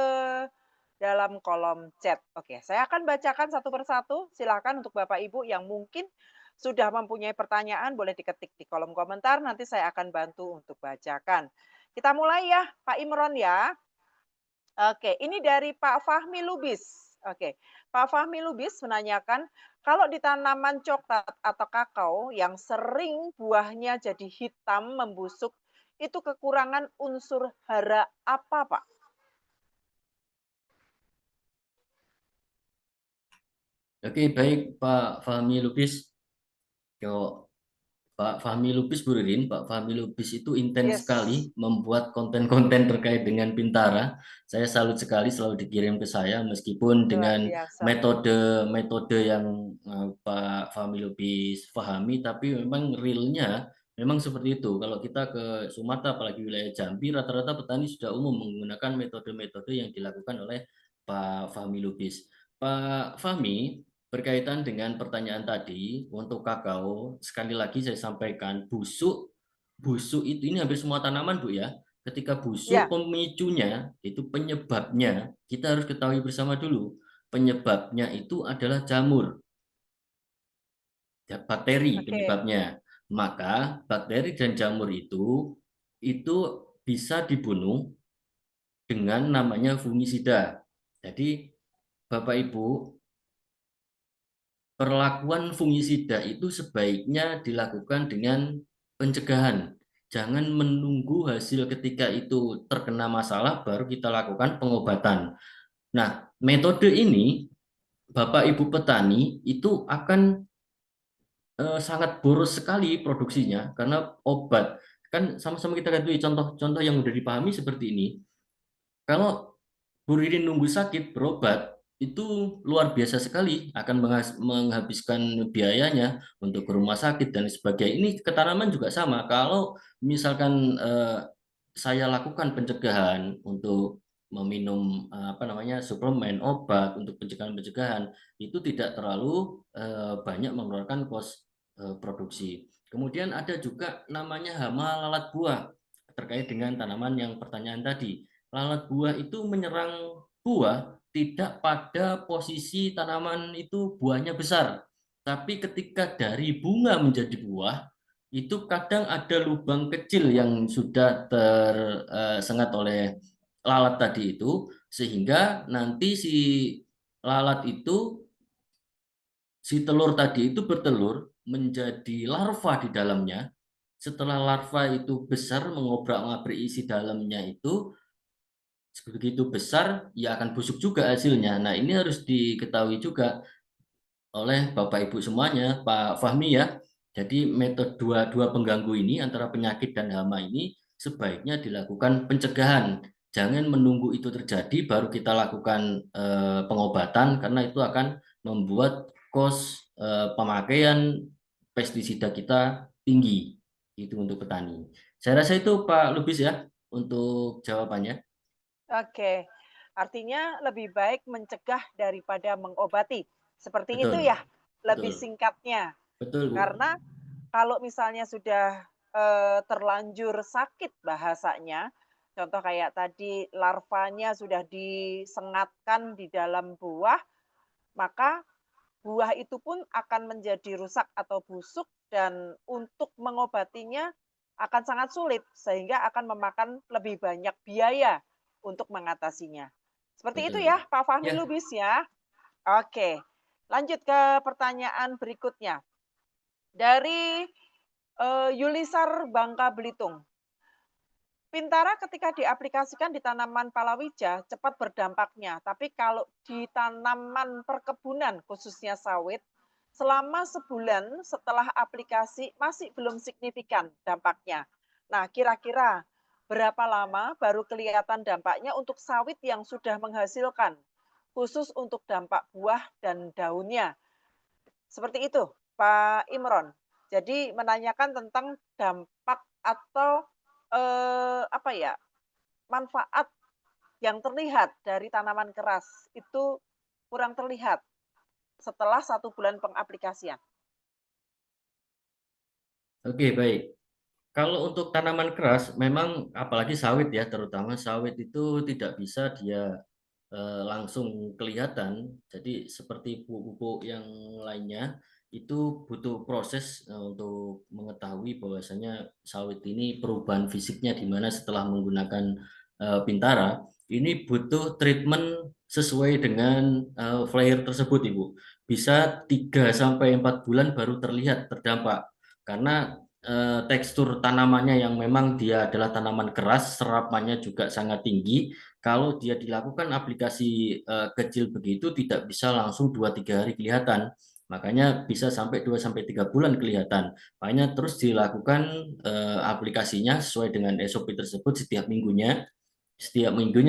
dalam kolom chat. Oke, saya akan bacakan satu persatu. Silakan untuk Bapak Ibu yang mungkin sudah mempunyai pertanyaan boleh diketik di kolom komentar. Nanti saya akan bantu untuk bacakan. Kita mulai ya, Pak Imron ya. Oke, ini dari Pak Fahmi Lubis. Oke, Pak Fahmi Lubis menanyakan, kalau di tanaman coklat atau kakao yang sering buahnya jadi hitam membusuk, itu kekurangan unsur hara apa, Pak? Oke, baik Pak Fahmi Lubis. Yo, Pak Fahmi Lubis Bu Ririn, Pak Fahmi Lubis itu intens Yes, sekali membuat konten-konten terkait dengan Bintara. Saya salut sekali selalu dikirim ke saya meskipun luar dengan biasa. metode-metode yang Pak Fahmi Lubis pahami, tapi memang realnya memang seperti itu. Kalau kita ke Sumatera, apalagi wilayah Jambi, rata-rata petani sudah umum menggunakan metode-metode yang dilakukan oleh Pak Fahmi Lubis. Pak Fahmi, berkaitan dengan pertanyaan tadi, untuk kakao, sekali lagi saya sampaikan, busuk itu ini hampir semua tanaman, Bu ya. Ketika busuk, Ya, pemicunya, itu penyebabnya, kita harus ketahui bersama dulu. Penyebabnya itu adalah jamur, ya, bakteri oke. penyebabnya. Maka bakteri dan jamur itu bisa dibunuh dengan namanya fungisida. Jadi Bapak Ibu, perlakuan fungisida itu sebaiknya dilakukan dengan pencegahan. Jangan menunggu hasil ketika itu terkena masalah baru kita lakukan pengobatan. Nah, metode ini Bapak Ibu petani itu akan sangat boros sekali produksinya karena obat kan sama-sama kita ketahui contoh-contoh yang sudah dipahami seperti ini. Kalau Bu Ririn nunggu sakit berobat, itu luar biasa sekali, akan menghabiskan biayanya untuk ke rumah sakit dan sebagainya. Ini ke tanaman juga sama. Kalau misalkan saya lakukan pencegahan untuk meminum apa namanya suplemen obat untuk pencegahan-pencegahan itu tidak terlalu banyak mengeluarkan kos produksi. Kemudian ada juga namanya hama lalat buah terkait dengan tanaman yang pertanyaan tadi. Lalat buah itu menyerang buah tidak pada posisi tanaman itu buahnya besar, tapi ketika dari bunga menjadi buah, itu kadang ada lubang kecil yang sudah tersengat oleh lalat tadi itu, sehingga nanti lalat itu, si telur tadi itu bertelur menjadi larva di dalamnya. Setelah larva itu besar mengobrak-ngabrik isi dalamnya itu, begitu besar ya akan busuk juga hasilnya. Nah, ini harus diketahui juga oleh Bapak Ibu semuanya, Pak Fahmi ya. Jadi metode dua pengganggu ini antara penyakit dan hama ini sebaiknya dilakukan pencegahan. Jangan menunggu itu terjadi baru kita lakukan pengobatan karena itu akan membuat kos pemakaian pestisida kita tinggi. Itu untuk petani. Saya rasa itu Pak Lubis ya untuk jawabannya. Oke, artinya lebih baik mencegah daripada mengobati. Seperti itu Betul, ya, lebih betul, singkatnya. betul Bu. Karena kalau misalnya sudah, terlanjur sakit bahasanya, contoh kayak tadi larvanya sudah disengatkan di dalam buah, maka buah itu pun akan menjadi rusak atau busuk dan untuk mengobatinya akan sangat sulit, sehingga akan memakan lebih banyak biaya untuk mengatasinya. Seperti itu Betul Bu. ya, Pak Fahmi Ya, Lubis ya? Oke, lanjut ke pertanyaan berikutnya. Dari, Yulisar Bangka Belitung. Pintara ketika diaplikasikan di tanaman palawija cepat berdampaknya, tapi kalau di tanaman perkebunan khususnya sawit, selama sebulan setelah aplikasi masih belum signifikan dampaknya. Nah, kira-kira berapa lama baru kelihatan dampaknya untuk sawit yang sudah menghasilkan, khusus untuk dampak buah dan daunnya? Seperti itu, Pak Imron. Jadi menanyakan tentang dampak atau, apa ya, manfaat yang terlihat dari tanaman keras itu kurang terlihat setelah 1 bulan pengaplikasian. oke baik. Kalau untuk tanaman keras, memang apalagi sawit ya, terutama sawit itu tidak bisa dia langsung kelihatan. Jadi seperti pupuk-pupuk yang lainnya, itu butuh proses untuk mengetahui bahwasanya sawit ini perubahan fisiknya di mana setelah menggunakan Pintara. Ini butuh treatment sesuai dengan flyer tersebut, Ibu. Bisa 3 sampai 4 bulan baru terlihat terdampak. Karena tekstur tanamannya yang memang dia adalah tanaman keras, serapannya juga sangat tinggi. Kalau dia dilakukan aplikasi kecil begitu tidak bisa langsung 2-3 hari kelihatan. Makanya bisa sampai 2 sampai 3 bulan kelihatan. Makanya terus dilakukan aplikasinya sesuai dengan SOP tersebut setiap minggunya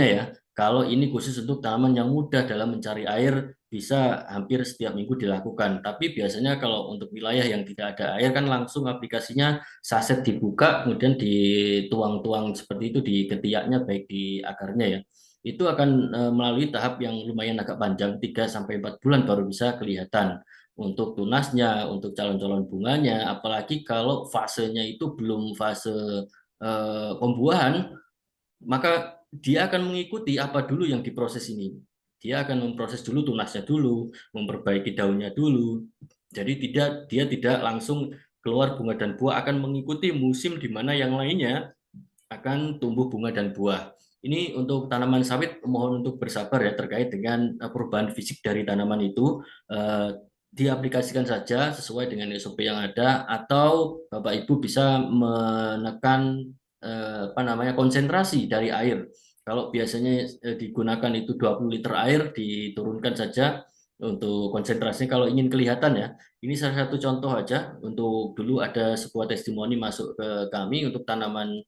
ya. Kalau ini khusus untuk tanaman yang mudah dalam mencari air, bisa hampir setiap minggu dilakukan. Tapi biasanya kalau untuk wilayah yang tidak ada air kan langsung aplikasinya saset dibuka, kemudian dituang-tuang seperti itu di ketiaknya baik di akarnya ya. Itu akan melalui tahap yang lumayan agak panjang, 3 sampai 4 bulan baru bisa kelihatan untuk tunasnya, untuk calon-calon bunganya, apalagi kalau fasenya itu belum fase pembuahan, maka dia akan mengikuti apa dulu yang diproses ini. Dia akan memproses dulu tunasnya dulu, memperbaiki daunnya dulu. Jadi dia tidak langsung keluar bunga dan buah, akan mengikuti musim di mana yang lainnya akan tumbuh bunga dan buah. Ini untuk tanaman sawit mohon untuk bersabar ya terkait dengan perubahan fisik dari tanaman itu. Diaplikasikan saja sesuai dengan SOP yang ada atau Bapak Ibu bisa menekan konsentrasi dari air. Kalau biasanya digunakan itu 20 liter air, diturunkan saja untuk konsentrasinya kalau ingin kelihatan ya. Ini salah satu contoh aja untuk dulu ada sebuah testimoni masuk ke kami untuk tanaman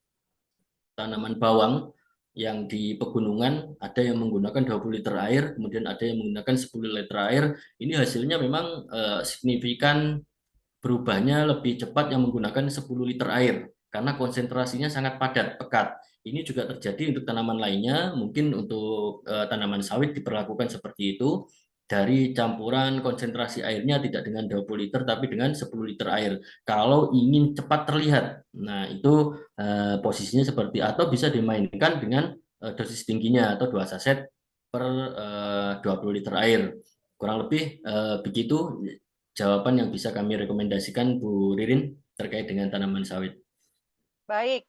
bawang yang di pegunungan ada yang menggunakan 20 liter air, kemudian ada yang menggunakan 10 liter air. Ini hasilnya memang signifikan berubahnya lebih cepat yang menggunakan 10 liter air karena konsentrasinya sangat padat, pekat. Ini juga terjadi untuk tanaman lainnya, mungkin untuk tanaman sawit diperlakukan seperti itu. Dari campuran konsentrasi airnya tidak dengan 20 liter tapi dengan 10 liter air. Kalau ingin cepat terlihat. Nah, itu posisinya seperti atau bisa dimainkan dengan dosis tingginya atau 2 saset per 20 liter air. Kurang lebih begitu jawaban yang bisa kami rekomendasikan Bu Ririn terkait dengan tanaman sawit. Baik,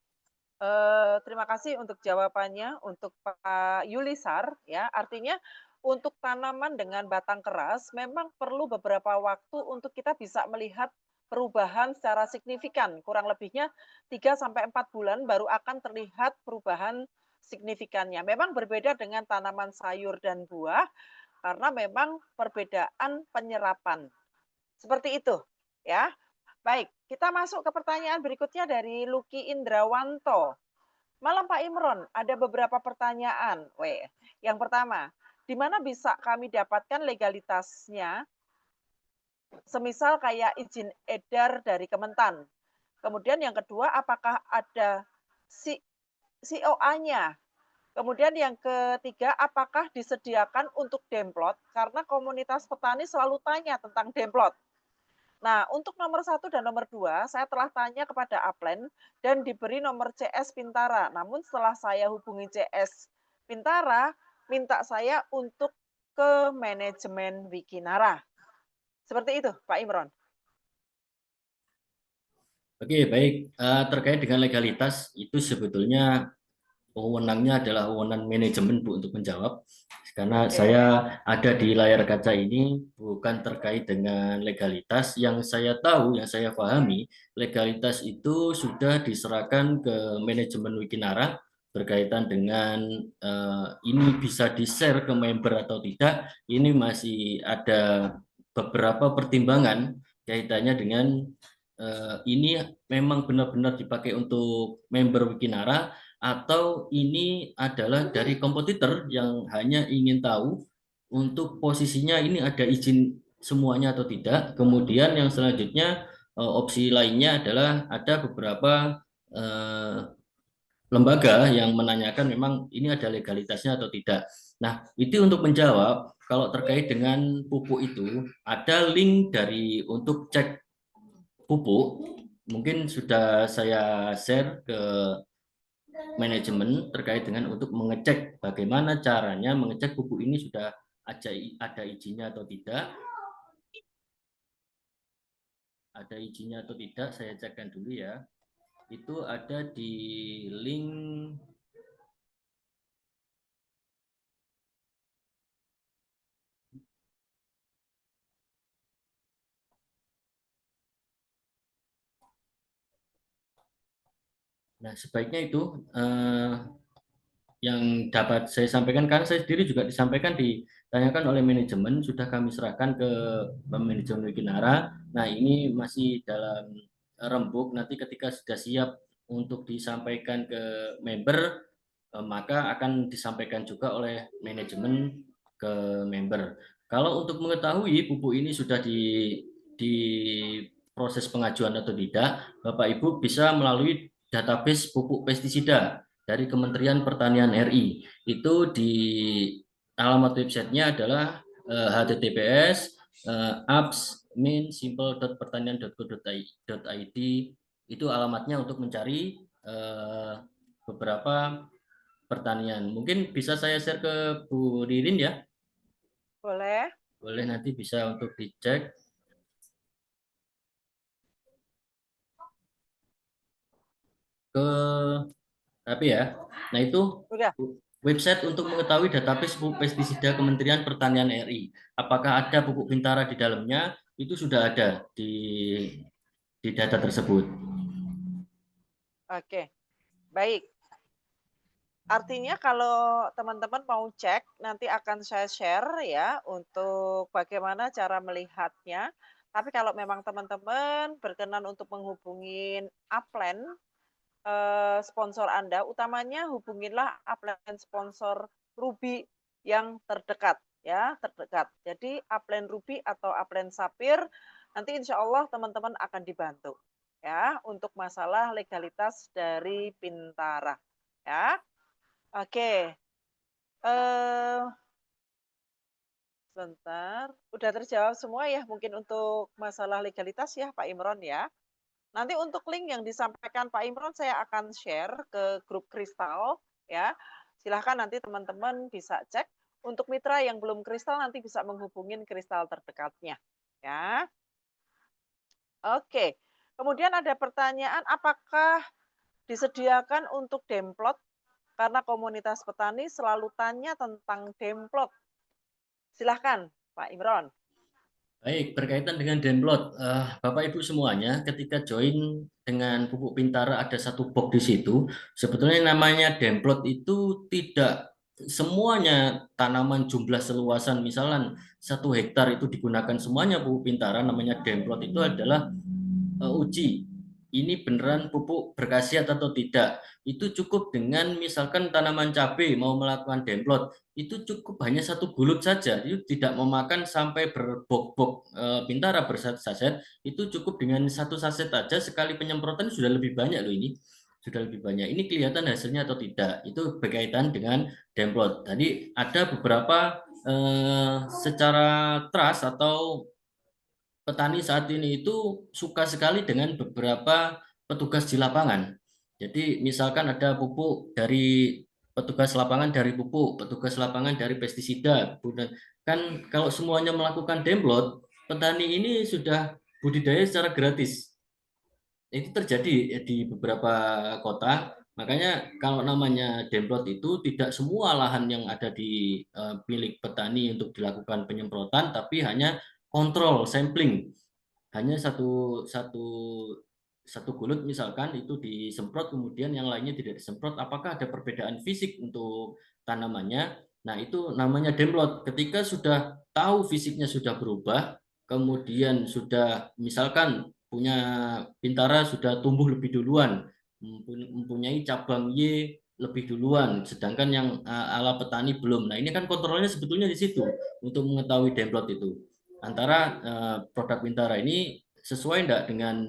terima kasih untuk jawabannya untuk Pak Yulisar ya. Artinya untuk tanaman dengan batang keras memang perlu beberapa waktu untuk kita bisa melihat perubahan secara signifikan. Kurang lebihnya 3 sampai 4 bulan baru akan terlihat perubahan signifikannya. Memang berbeda dengan tanaman sayur dan buah karena memang perbedaan penyerapan. Seperti itu ya. Baik, kita masuk ke pertanyaan berikutnya dari Luki Indrawanto. Malam Pak Imron, ada beberapa pertanyaan. Yang pertama, di mana bisa kami dapatkan legalitasnya? Semisal kayak izin edar dari Kementan. Kemudian yang kedua, apakah ada COA-nya? Kemudian yang ketiga, apakah disediakan untuk demplot? Karena komunitas petani selalu tanya tentang demplot. Nah, untuk nomor 1 dan nomor 2, saya telah tanya kepada Aplen dan diberi nomor CS Pintara. Namun setelah saya hubungi CS Pintara, minta saya untuk ke manajemen Wikinara. Seperti itu, Pak Imron. Oke, baik. Terkait dengan legalitas, itu sebetulnya wewenangnya adalah wewenang manajemen, Bu, untuk menjawab. Karena saya ada di layar kaca ini bukan terkait dengan legalitas. Yang saya tahu, yang saya pahami, legalitas itu sudah diserahkan ke manajemen Wikinara berkaitan dengan ini bisa di-share ke member atau tidak. Ini masih ada beberapa pertimbangan kaitannya dengan ini memang benar-benar dipakai untuk member Wikinara atau ini adalah dari kompetitor yang hanya ingin tahu untuk posisinya ini ada izin semuanya atau tidak. Kemudian yang selanjutnya opsi lainnya adalah ada beberapa lembaga yang menanyakan memang ini ada legalitasnya atau tidak. Nah, itu untuk menjawab kalau terkait dengan pupuk itu ada link dari untuk cek pupuk, mungkin sudah saya share ke manajemen terkait dengan untuk mengecek bagaimana caranya mengecek pupuk ini sudah ada izinnya atau tidak. Ada izinnya atau tidak, saya cekkan dulu ya. Itu ada di link Nah, sebaiknya itu yang dapat saya sampaikan, karena saya sendiri juga ditanyakan oleh manajemen, sudah kami serahkan ke manajemen Wikinara. Nah, ini masih dalam rembuk, nanti ketika sudah siap untuk disampaikan ke member, maka akan disampaikan juga oleh manajemen ke member. Kalau untuk mengetahui pupuk ini sudah di proses pengajuan atau tidak, Bapak Ibu bisa melalui database pupuk pestisida dari Kementerian Pertanian RI. Itu di alamat websitenya adalah https://apps.min-simple.pertanian.go.id. Itu alamatnya untuk mencari beberapa pertanian. Mungkin bisa saya share ke Bu Ririn ya? Boleh. Boleh, nanti bisa untuk dicek. Tapi ya, nah itu website untuk mengetahui database pupuk pestisida Kementerian Pertanian RI. Apakah ada pupuk Bintara di dalamnya? Itu sudah ada di data tersebut. Oke, baik. Artinya kalau teman-teman mau cek, nanti akan saya share ya untuk bagaimana cara melihatnya. Tapi kalau memang teman-teman berkenan untuk menghubungi Aplen, sponsor Anda, utamanya hubungilah Aplen sponsor Ruby yang terdekat ya, terdekat. Jadi Aplen Ruby atau Aplen Sapir, nanti insya Allah teman-teman akan dibantu ya untuk masalah legalitas dari Pintara ya. Oke. Sebentar, udah terjawab semua ya mungkin untuk masalah legalitas ya Pak Imron ya. Nanti untuk link yang disampaikan Pak Imron saya akan share ke grup Kristal ya. Silahkan nanti teman-teman bisa cek. Untuk mitra yang belum Kristal nanti bisa menghubungin Kristal terdekatnya ya. Oke. Kemudian ada pertanyaan, apakah disediakan untuk demplot? Karena komunitas petani selalu tanya tentang demplot. Silahkan, Pak Imron. Baik, berkaitan dengan download, Bapak Ibu semuanya, ketika join dengan pupuk Pintara ada satu box di situ. Sebetulnya namanya download itu tidak semuanya tanaman jumlah seluasan, misalnya 1 hektar itu digunakan semuanya pupuk Pintara. Namanya download itu adalah uji ini beneran pupuk berkhasiat atau tidak. Itu cukup dengan misalkan tanaman cabai mau melakukan demplot, itu cukup hanya 1 gulut saja. Itu tidak memakan sampai berbok-bok Pintara bersaset-saset, itu cukup dengan 1 saset saja sekali penyemprotan sudah lebih banyak loh ini. Sudah lebih banyak. Ini kelihatan hasilnya atau tidak. Itu berkaitan dengan demplot. Tadi ada beberapa secara trust atau petani saat ini itu suka sekali dengan beberapa petugas di lapangan. Jadi misalkan ada pupuk dari petugas lapangan dari pupuk, petugas lapangan dari pestisida. Kan kalau semuanya melakukan demplot, petani ini sudah budidaya secara gratis. Itu terjadi di beberapa kota. Makanya kalau namanya demplot itu tidak semua lahan yang ada di milik petani untuk dilakukan penyemprotan, tapi hanya kontrol sampling, hanya satu gulut misalkan itu disemprot, kemudian yang lainnya tidak disemprot. Apakah ada perbedaan fisik untuk tanamannya? Nah, itu namanya demplot. Ketika sudah tahu fisiknya sudah berubah, kemudian sudah misalkan punya Bintara sudah tumbuh lebih duluan, mempunyai cabang Y lebih duluan, sedangkan yang ala petani belum. Nah, ini kan kontrolnya sebetulnya di situ untuk mengetahui demplot itu. Antara produk Bintara ini sesuai enggak dengan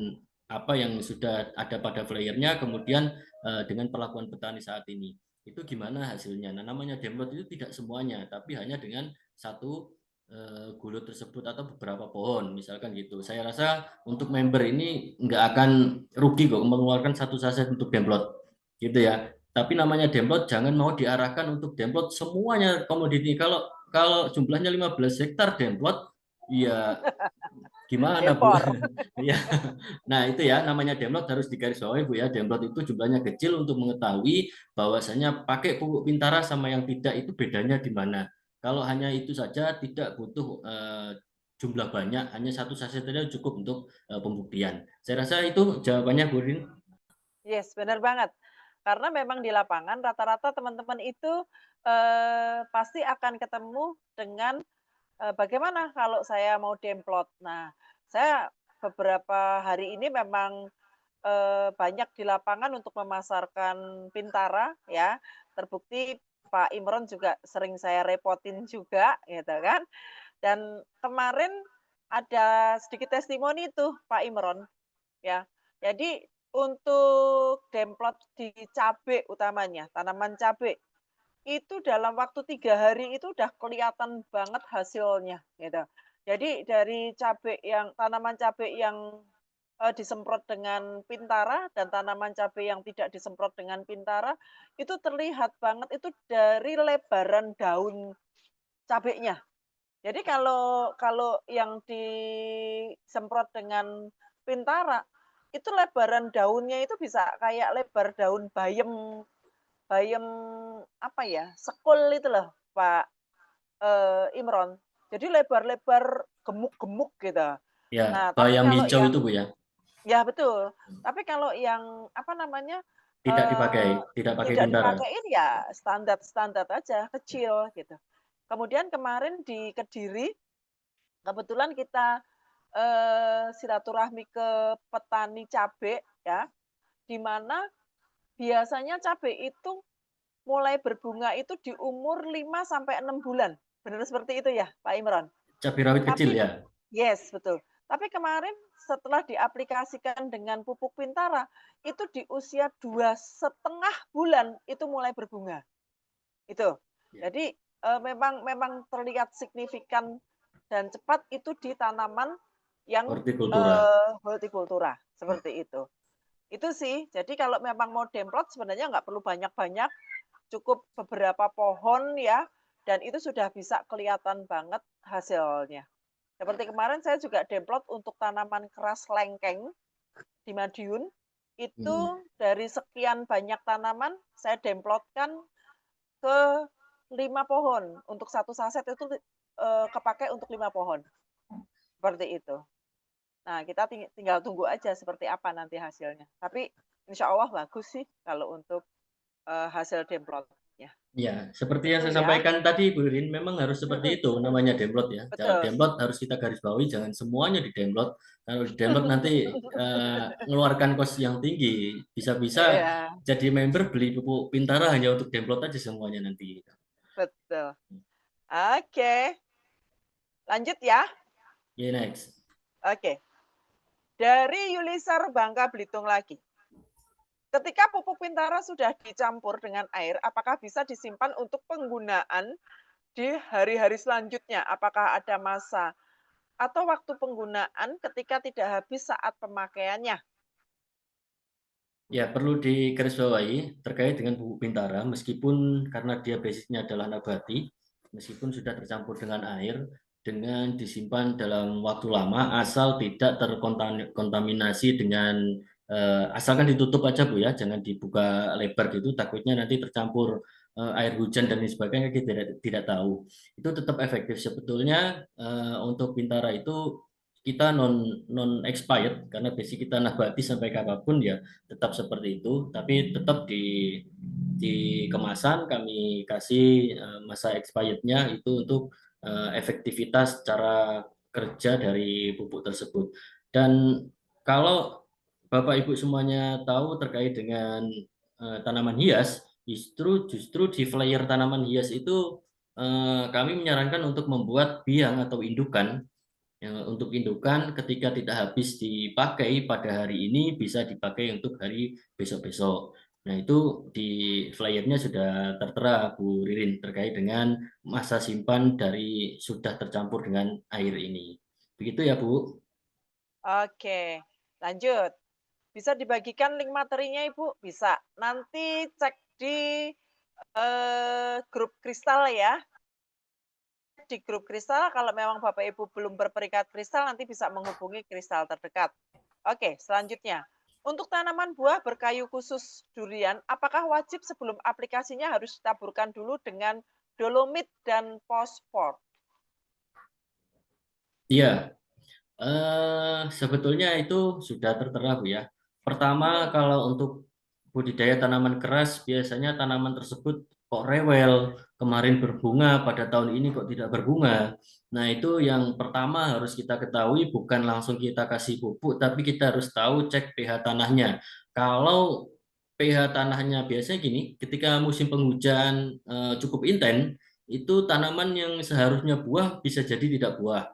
apa yang sudah ada pada flyernya, kemudian dengan perlakuan petani saat ini. Itu gimana hasilnya? Nah, namanya demplot itu tidak semuanya, tapi hanya dengan 1 gulut tersebut atau beberapa pohon, misalkan gitu. Saya rasa untuk member ini nggak akan rugi kok mengeluarkan 1 saset untuk demplot, gitu ya. Tapi namanya demplot jangan mau diarahkan untuk demplot semuanya komoditi. Kalau jumlahnya 15 hektar demplot, ya gimana Bu? Impor. Ya. Nah, itu ya namanya demplot harus digarisbawahi Bu ya. Demplot itu jumlahnya kecil untuk mengetahui bahwasanya pakai pupuk Bintara sama yang tidak itu bedanya di mana. Kalau hanya itu saja tidak butuh jumlah banyak, hanya 1 saset saja cukup untuk pembuktian. Saya rasa itu jawabannya Bu Rin. Yes, benar banget. Karena memang di lapangan rata-rata teman-teman itu, pasti akan ketemu dengan, bagaimana kalau saya mau demplot. Nah, saya beberapa hari ini memang, banyak di lapangan untuk memasarkan Pintara ya, terbukti Pak Imron juga sering saya repotin juga gitu kan. Dan kemarin ada sedikit testimoni tuh Pak Imron ya. Jadi untuk demplot di cabe utamanya, tanaman cabe, itu dalam waktu 3 hari itu udah kelihatan banget hasilnya, gitu. Jadi dari tanaman cabe yang, disemprot dengan Pintara dan tanaman cabe yang tidak disemprot dengan Pintara, itu terlihat banget itu dari lebaran daun cabenya. Jadi kalau kalau yang disemprot dengan Pintara, itu lebaran daunnya itu bisa kayak lebar daun bayem bayem apa ya, sekul itu loh Pak, Imron. Jadi lebar-lebar, gemuk-gemuk gitu. Ya, Nah, tapi bayam kalau hijau yang itu Bu ya. ya betul, tapi kalau yang apa namanya, Tidak dipakai, eee, tidak pakai tidak Bintara. dipakein ya standar-standar aja, kecil gitu. Kemudian kemarin di Kediri, kebetulan kita, silaturahmi ke petani cabe ya, di mana biasanya cabe itu mulai berbunga itu di umur 5 sampai 6 bulan. Benar seperti itu ya, Pak Imron? Cabai rawit kecil Tapi ya. yes, betul. Tapi kemarin setelah diaplikasikan dengan pupuk Pintara, itu di usia 2,5 bulan itu mulai berbunga, itu. Ya. Jadi, memang memang terlihat signifikan dan cepat itu di tanaman yang, Hortikultura. hortikultura, seperti itu. Itu sih, jadi kalau memang mau demplot sebenarnya nggak perlu banyak-banyak, cukup beberapa pohon ya, dan itu sudah bisa kelihatan banget hasilnya. Seperti kemarin saya juga demplot untuk tanaman keras lengkeng di Madiun, itu dari sekian banyak tanaman saya demplotkan ke 5 pohon, untuk 1 saset itu, kepakai untuk 5 pohon, seperti itu. Nah, kita tinggal tunggu aja seperti apa nanti hasilnya. Tapi insya Allah bagus sih kalau untuk, hasil demplotnya. Ya, seperti yang Itu saya ya. sampaikan tadi, Bu Ririn, memang harus seperti itu namanya download ya. Betul. Download harus kita garis bawahi, jangan semuanya di download. Kalau di download nanti mengeluarkan kos yang tinggi, bisa-bisa Iya, jadi member beli pupuk Pintara hanya untuk download aja semuanya nanti. betul. Oke, lanjut ya. Ya, next. Oke. Dari Yulisar Bangka Belitung lagi. Ketika pupuk Pintara sudah dicampur dengan air, apakah bisa disimpan untuk penggunaan di hari-hari selanjutnya? Apakah ada masa atau waktu penggunaan ketika tidak habis saat pemakaiannya? Ya, perlu digarisbawahi terkait dengan pupuk Bintara, meskipun karena dia basisnya adalah nabati, meskipun sudah tercampur dengan air, dengan disimpan dalam waktu lama, asal tidak terkontaminasi dengan, asalkan ditutup aja Bu ya, jangan dibuka lebar gitu, takutnya nanti tercampur air hujan dan lain sebagainya, kita tidak tahu. Itu tetap efektif sebetulnya. Untuk Bintara itu kita non expired karena basic kita nabati sampai kapanpun ya tetap seperti itu, tapi tetap di kemasan kami kasih masa expirednya itu untuk efektivitas cara kerja dari pupuk tersebut. Dan kalau Bapak Ibu semuanya tahu terkait dengan tanaman hias, justru di flyer tanaman hias itu kami menyarankan untuk membuat biang atau indukan. Untuk indukan ketika tidak habis dipakai pada hari ini bisa dipakai untuk hari besok-besok. Nah, itu di flyernya sudah tertera Bu Ririn terkait dengan masa simpan dari sudah tercampur dengan air ini. Begitu ya Bu? Oke, lanjut. Bisa dibagikan link materinya, Ibu? Bisa. Nanti cek di grup Kristal ya. Di grup Kristal kalau memang Bapak Ibu belum berperikat Kristal nanti bisa menghubungi Kristal terdekat. Oke, selanjutnya. Untuk tanaman buah berkayu khusus durian, apakah wajib sebelum aplikasinya harus ditaburkan dulu dengan dolomit dan fosfor? Iya, sebetulnya itu sudah tertera Bu ya. Pertama, kalau untuk budidaya tanaman keras, biasanya tanaman tersebut kok rewel, kemarin berbunga, pada tahun ini kok tidak berbunga. Nah, itu yang pertama harus kita ketahui, bukan langsung kita kasih pupuk, tapi kita harus tahu cek pH tanahnya. Kalau pH tanahnya biasanya gini, ketika musim penghujan cukup intens, itu tanaman yang seharusnya buah bisa jadi tidak buah.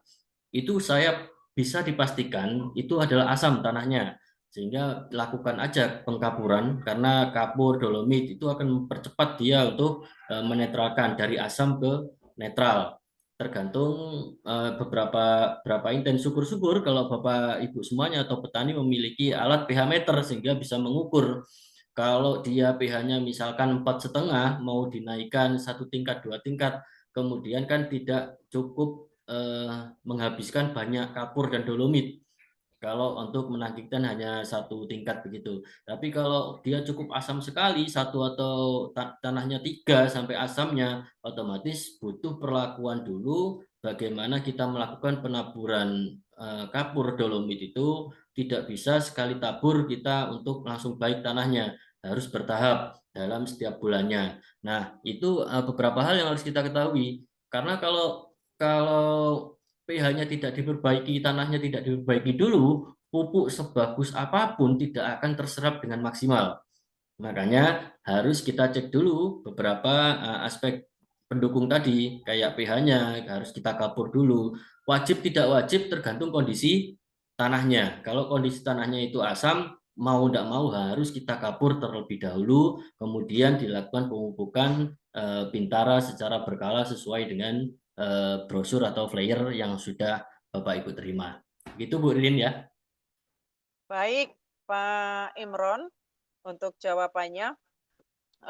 Itu saya bisa dipastikan itu adalah asam tanahnya. Sehingga lakukan aja pengkapuran karena kapur dolomit itu akan mempercepat dia untuk menetralkan dari asam ke netral. Tergantung berapa intens. Syukur-syukur kalau Bapak Ibu semuanya atau petani memiliki alat pH meter sehingga bisa mengukur. Kalau dia pH-nya misalkan 4,5 mau dinaikkan 1 tingkat 2 tingkat, kemudian kan tidak cukup menghabiskan banyak kapur dan dolomit kalau untuk menangkikkan hanya 1 tingkat begitu. Tapi kalau dia cukup asam sekali, satu atau tanahnya 3 sampai asamnya, otomatis butuh perlakuan dulu bagaimana kita melakukan penaburan kapur dolomit itu tidak bisa sekali tabur kita untuk langsung baik tanahnya, harus bertahap dalam setiap bulannya. Nah, itu beberapa hal yang harus kita ketahui. Karena kalau pH-nya tidak diperbaiki, tanahnya tidak diperbaiki dulu, pupuk sebagus apapun tidak akan terserap dengan maksimal. Makanya harus kita cek dulu beberapa aspek pendukung tadi, kayak pH-nya harus kita kapur dulu. Wajib tidak wajib tergantung kondisi tanahnya. Kalau kondisi tanahnya itu asam, mau tidak mau harus kita kapur terlebih dahulu, kemudian dilakukan pemupukan Bintara secara berkala sesuai dengan brosur atau flyer yang sudah Bapak Ibu terima. Gitu Bu Ririn ya. Baik, Pak Imron, untuk jawabannya.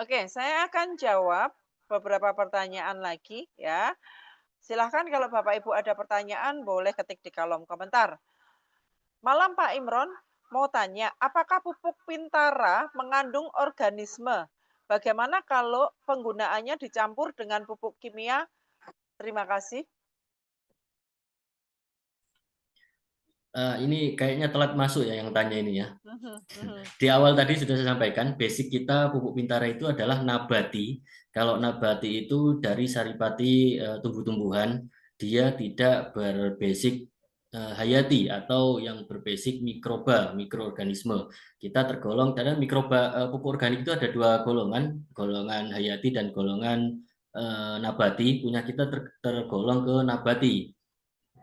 Oke, saya akan jawab beberapa pertanyaan lagi ya. Silahkan kalau Bapak Ibu ada pertanyaan boleh ketik di kolom komentar. Malam Pak Imron, mau tanya, apakah pupuk Pintara mengandung organisme? Bagaimana kalau penggunaannya dicampur dengan pupuk kimia? Terima kasih. Ini kayaknya telat masuk ya yang tanya ini ya. Mhm, mhm. Di awal tadi sudah saya sampaikan, basic kita pupuk Pintara itu adalah nabati. Kalau nabati itu dari saripati tumbuh-tumbuhan, dia tidak berbasic hayati atau yang berbasic mikroba, mikroorganisme. Kita tergolong karena mikroba pupuk organik itu ada dua golongan, golongan hayati dan golongan nabati. Punya kita tergolong ke nabati.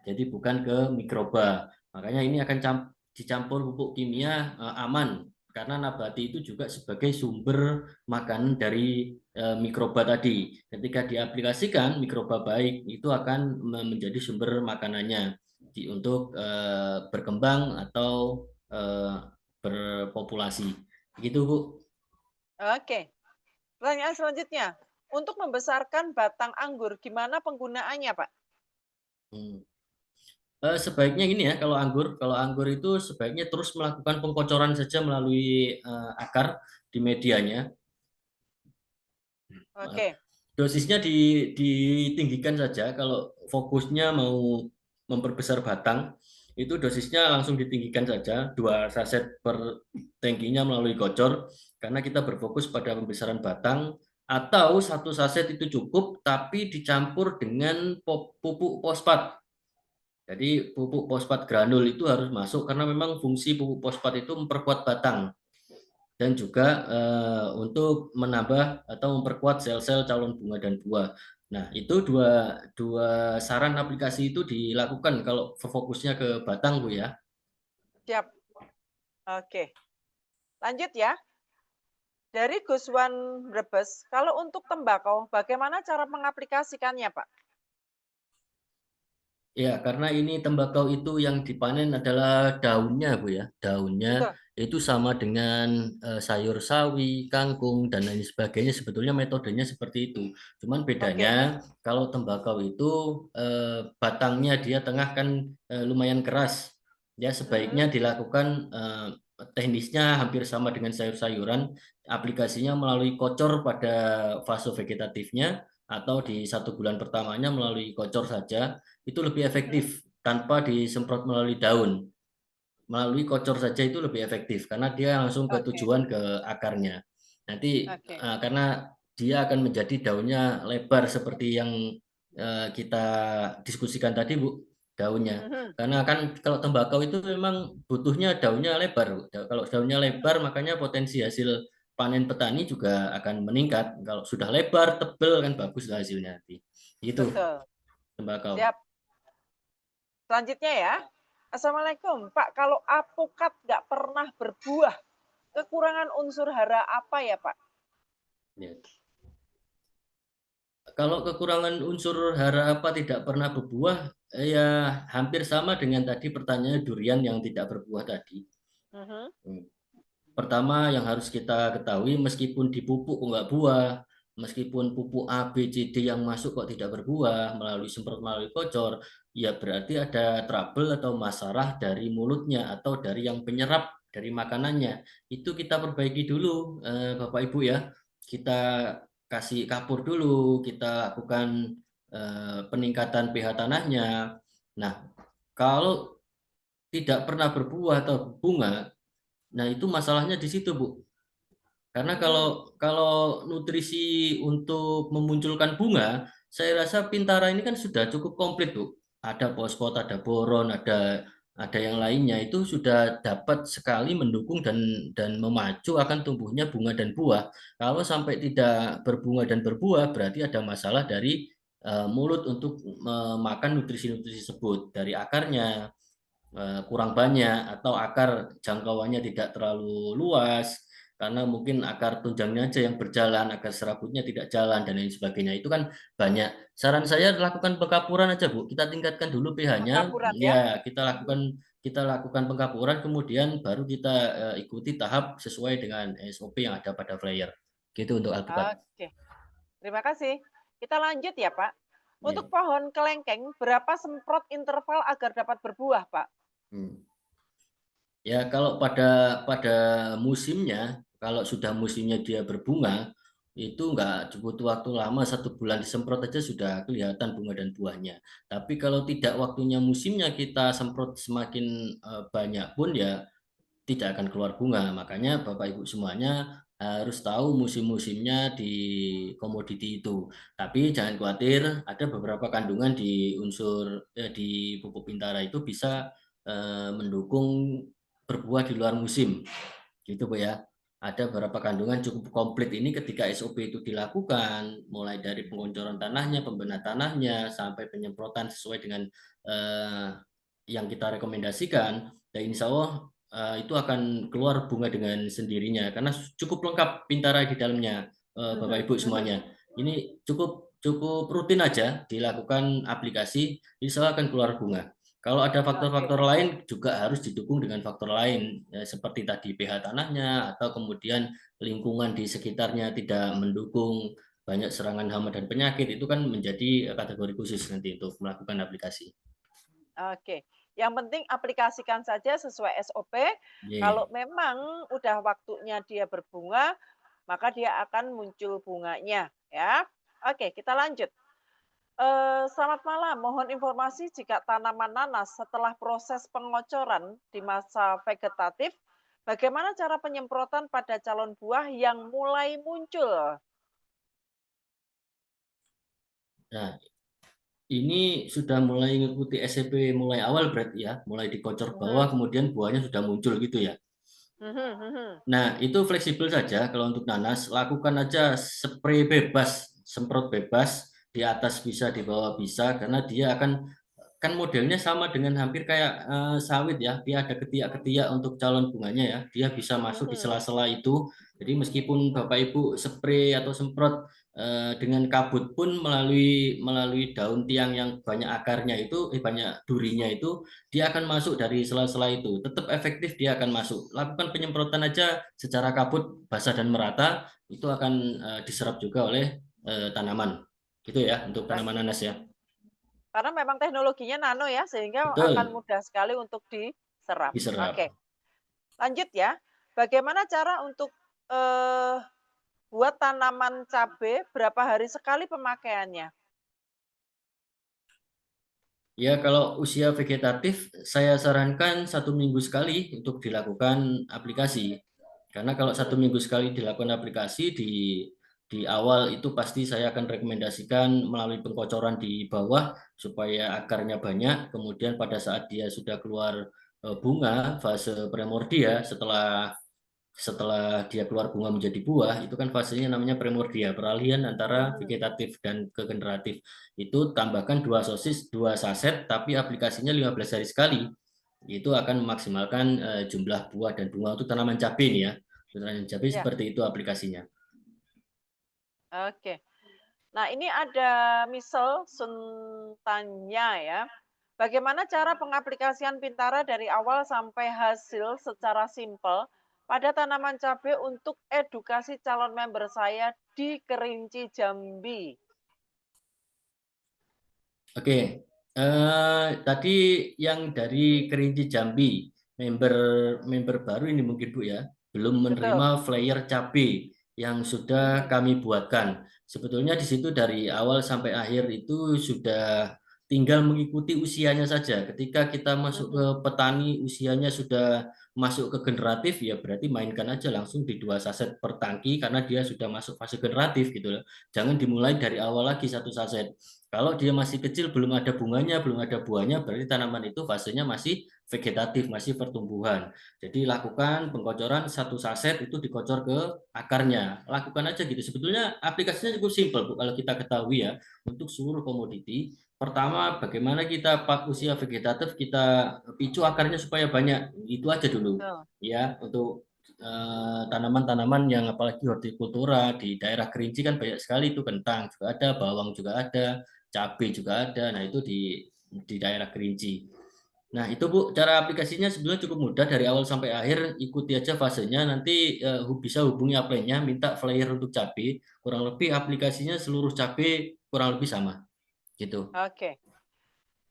Jadi bukan ke mikroba. Makanya ini akan dicampur pupuk kimia aman karena nabati itu juga sebagai sumber makanan dari mikroba tadi. Ketika diaplikasikan mikroba baik itu akan menjadi sumber makanannya untuk berkembang atau berpopulasi. Begitu, Bu. Oke, pertanyaan selanjutnya. Untuk membesarkan batang anggur, gimana penggunaannya, Pak? Hmm. Sebaiknya gini ya, kalau anggur itu sebaiknya terus melakukan pengkocoran saja melalui akar di medianya. Oke. Dosisnya ditinggikan saja. Kalau fokusnya mau memperbesar batang, itu dosisnya langsung ditinggikan saja, 2 saset per tangkinya melalui kocor, karena kita berfokus pada pembesaran batang, atau 1 saset itu cukup, tapi dicampur dengan pupuk fosfat. Jadi pupuk fosfat granul itu harus masuk karena memang fungsi pupuk fosfat itu memperkuat batang dan juga untuk menambah atau memperkuat sel-sel calon bunga dan buah. Nah, itu dua saran aplikasi itu dilakukan kalau fokusnya ke batang, Bu ya. Siap. Oke. Lanjut ya. Dari Guswan Brebes, kalau untuk tembakau, bagaimana cara mengaplikasikannya, Pak? Ya, karena ini tembakau itu yang dipanen adalah daunnya, Bu ya. Daunnya Betul. itu sama dengan sayur sawi, kangkung, dan lain sebagainya. Sebetulnya metodenya seperti itu. Cuman Oke. bedanya kalau tembakau itu batangnya dia tengah kan lumayan keras. Ya, sebaiknya dilakukan teknisnya hampir sama dengan sayur-sayuran. Aplikasinya melalui kocor pada fase vegetatifnya atau di 1 bulan pertamanya melalui kocor saja. Itu lebih efektif tanpa disemprot melalui daun. Melalui kocor saja itu lebih efektif karena dia langsung ke Oke. tujuan ke akarnya. Nanti Oke. karena dia akan menjadi daunnya lebar seperti yang kita diskusikan tadi, Bu, daunnya. Karena kan kalau tembakau itu memang butuhnya daunnya lebar, Bu. Kalau daunnya lebar makanya potensi hasil panen petani juga akan meningkat. Kalau sudah lebar, tebal kan bagus hasilnya nanti. Itu Betul. tembakau. Siap. Selanjutnya ya. Assalamualaikum, Pak. Kalau apukat nggak pernah berbuah, kekurangan unsur hara apa ya, Pak? Ya. Kalau kekurangan unsur hara apa tidak pernah berbuah, ya hampir sama dengan tadi pertanyaan durian yang tidak berbuah tadi. Pertama yang harus kita ketahui, meskipun dipupuk kok nggak buah, meskipun pupuk A, B, C, D yang masuk kok tidak berbuah melalui semprot melalui kocor, ya berarti ada trouble atau masalah dari mulutnya atau dari yang penyerap dari makanannya. Itu kita perbaiki dulu, Bapak Ibu ya. Kita kasih kapur dulu, kita lakukan peningkatan pH tanahnya. Nah, kalau tidak pernah berbuah atau bunga, nah itu masalahnya di situ, Bu. Karena kalau nutrisi untuk memunculkan bunga, saya rasa Pintara ini kan sudah cukup komplit, Bu. Ada fosfat, ada boron, ada yang lainnya itu sudah dapat sekali mendukung dan memacu akan tumbuhnya bunga dan buah. Kalau sampai tidak berbunga dan berbuah, berarti ada masalah dari mulut untuk memakan nutrisi-nutrisi tersebut dari akarnya kurang banyak atau akar jangkauannya tidak terlalu luas karena mungkin akar tunjangnya aja yang berjalan, akar serabutnya tidak jalan dan lain sebagainya. Itu kan banyak. Saran saya lakukan pengkapuran aja, Bu. Kita tingkatkan dulu pH-nya. Pengkapuran ya? Ya, kita lakukan pengkapuran kemudian baru kita ikuti tahap sesuai dengan SOP yang ada pada flyer. Gitu untuk alpukat. Oke. Terima kasih. Kita lanjut ya, Pak. Ya. Untuk pohon kelengkeng, berapa semprot interval agar dapat berbuah, Pak? Ya kalau pada musimnya, kalau sudah musimnya dia berbunga, itu nggak butuh waktu lama, 1 bulan disemprot aja sudah kelihatan bunga dan buahnya. Tapi kalau tidak waktunya musimnya kita semprot semakin banyak pun ya tidak akan keluar bunga. Makanya Bapak Ibu semuanya harus tahu musim-musimnya di komoditi itu. Tapi jangan khawatir, ada beberapa kandungan di di pupuk Bintara itu bisa mendukung berbuah di luar musim. Gitu Bu ya. Ada beberapa kandungan cukup komplit ini ketika SOP itu dilakukan, mulai dari pengoncoran tanahnya, pembenahan tanahnya, sampai penyemprotan sesuai dengan yang kita rekomendasikan. Dan insya Allah itu akan keluar bunga dengan sendirinya karena cukup lengkap Bintara di dalamnya, Bapak Ibu semuanya. Ini cukup rutin aja dilakukan aplikasi, insya Allah akan keluar bunga. Kalau ada faktor-faktor lain juga harus didukung dengan faktor lain, seperti tadi pH tanahnya atau kemudian lingkungan di sekitarnya tidak mendukung, banyak serangan hama dan penyakit, itu kan menjadi kategori khusus nanti untuk melakukan aplikasi. Oke, yang penting aplikasikan saja sesuai SOP. Yeah. Kalau memang udah waktunya dia berbunga, maka dia akan muncul bunganya ya. Oke, kita lanjut. Selamat malam, mohon informasi jika tanaman nanas setelah proses pengocoran di masa vegetatif, bagaimana cara penyemprotan pada calon buah yang mulai muncul? Nah, ini sudah mulai mengikuti SOP mulai awal berarti ya, mulai dikocor bawah kemudian buahnya sudah muncul gitu ya. Nah, itu fleksibel saja kalau untuk nanas, lakukan aja spray bebas, semprot bebas, di atas bisa, di bawah bisa, karena dia akan, kan modelnya sama dengan hampir kayak sawit ya, dia ada ketiak-ketiak untuk calon bunganya ya, dia bisa masuk di sela-sela itu. Jadi meskipun Bapak Ibu spray atau semprot dengan kabut pun melalui daun tiang yang banyak akarnya itu, banyak durinya itu, dia akan masuk dari sela-sela itu, tetap efektif dia akan masuk. Lakukan penyemprotan aja secara kabut, basah dan merata, itu akan diserap juga oleh tanaman. Gitu ya untuk tanaman nanas ya. Karena memang teknologinya nano ya, sehingga akan Betul, mudah sekali untuk diserap. diserap. Oke, lanjut ya. Bagaimana cara untuk buat tanaman cabai berapa hari sekali pemakaiannya? Ya, kalau usia vegetatif, saya sarankan 1 minggu sekali untuk dilakukan aplikasi. Karena kalau 1 minggu sekali dilakukan aplikasi di awal itu pasti saya akan rekomendasikan melalui pengkocoran di bawah supaya akarnya banyak. Kemudian pada saat dia sudah keluar bunga fase primordia, setelah dia keluar bunga menjadi buah, itu kan fasenya namanya primordia, peralihan antara vegetatif dan ke generatif. Itu tambahkan 2 saset, tapi aplikasinya 15 hari sekali. Itu akan memaksimalkan jumlah buah dan bunga untuk tanaman cabai nih ya. Tanaman cabai Ya. seperti itu aplikasinya. Oke. Nah, ini ada misal tanya ya. Bagaimana cara pengaplikasian Pintara dari awal sampai hasil secara simpel pada tanaman cabai untuk edukasi calon member saya di Kerinci Jambi? Oke, tadi yang dari Kerinci Jambi, member baru ini mungkin Bu ya, belum Betul. menerima flyer cabai yang sudah kami buatkan. Sebetulnya di situ dari awal sampai akhir itu sudah tinggal mengikuti usianya saja. Ketika kita masuk ke petani usianya sudah masuk ke generatif, ya berarti mainkan aja langsung di 2 saset per tangki karena dia sudah masuk fase generatif gitu loh. Jangan dimulai dari awal lagi 1 saset. Kalau dia masih kecil, belum ada bunganya, belum ada buahnya, berarti tanaman itu fasenya masih vegetatif, masih pertumbuhan. Jadi lakukan pengkocoran 1 saset itu dikocor ke akarnya. Lakukan aja gitu. Sebetulnya aplikasinya cukup simpel Bu, kalau kita ketahui ya, untuk seluruh komoditi. Pertama, bagaimana kita usia vegetatif kita picu akarnya supaya banyak. Itu aja dulu. Betul. Ya, untuk tanaman-tanaman yang apalagi hortikultura di daerah Kerinci kan banyak sekali itu, kentang juga ada, bawang juga ada, cabai juga ada. Nah, itu di daerah Kerinci. Nah, itu Bu, cara aplikasinya sebenarnya cukup mudah dari awal sampai akhir, ikuti aja fasenya, nanti bisa hubungi upline-nya, minta flyer untuk cabai, kurang lebih aplikasinya seluruh cabai kurang lebih sama, gitu. Oke.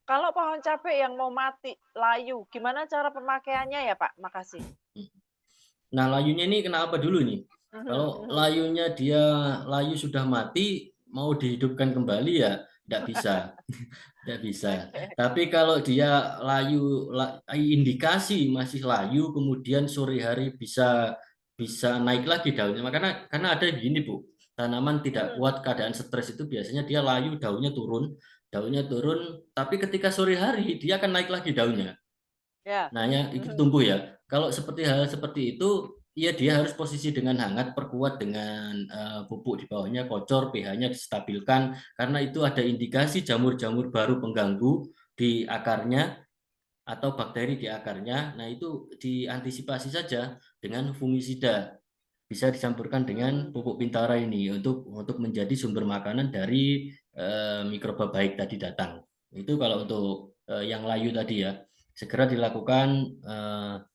Kalau pohon cabai yang mau mati, layu, gimana cara pemakaiannya ya Pak? Makasih. Nah, layunya ini kenapa dulu nih? Kalau layunya dia layu sudah mati, mau dihidupkan kembali ya tidak bisa. Tidak bisa. Oke. Tapi kalau dia indikasi masih layu, kemudian sore hari bisa bisa naik lagi daunnya. Karena ada begini Bu, tanaman tidak kuat keadaan stres itu biasanya dia layu, daunnya turun, tapi ketika sore hari dia akan naik lagi daunnya. Ya. Nah, ya itu tumbuh ya. Kalau seperti hal seperti itu, ya dia harus posisi dengan hangat, perkuat dengan pupuk di bawahnya, kocor, pH-nya distabilkan, karena itu ada indikasi jamur-jamur baru pengganggu di akarnya atau bakteri di akarnya. Nah, itu diantisipasi saja dengan fungisida. Bisa dicampurkan dengan pupuk Pintara ini untuk menjadi sumber makanan dari mikroba baik tadi datang. Itu kalau untuk yang layu tadi ya, segera dilakukan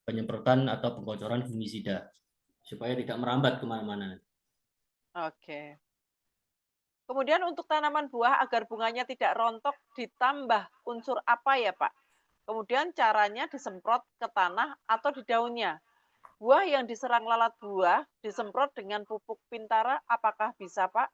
penyemprotan atau pengocoran fungisida supaya tidak merambat kemana-mana. Oke. Kemudian untuk tanaman buah agar bunganya tidak rontok ditambah unsur apa ya Pak? Kemudian caranya disemprot ke tanah atau di daunnya. Buah yang diserang lalat buah disemprot dengan pupuk Pintara, apakah bisa Pak?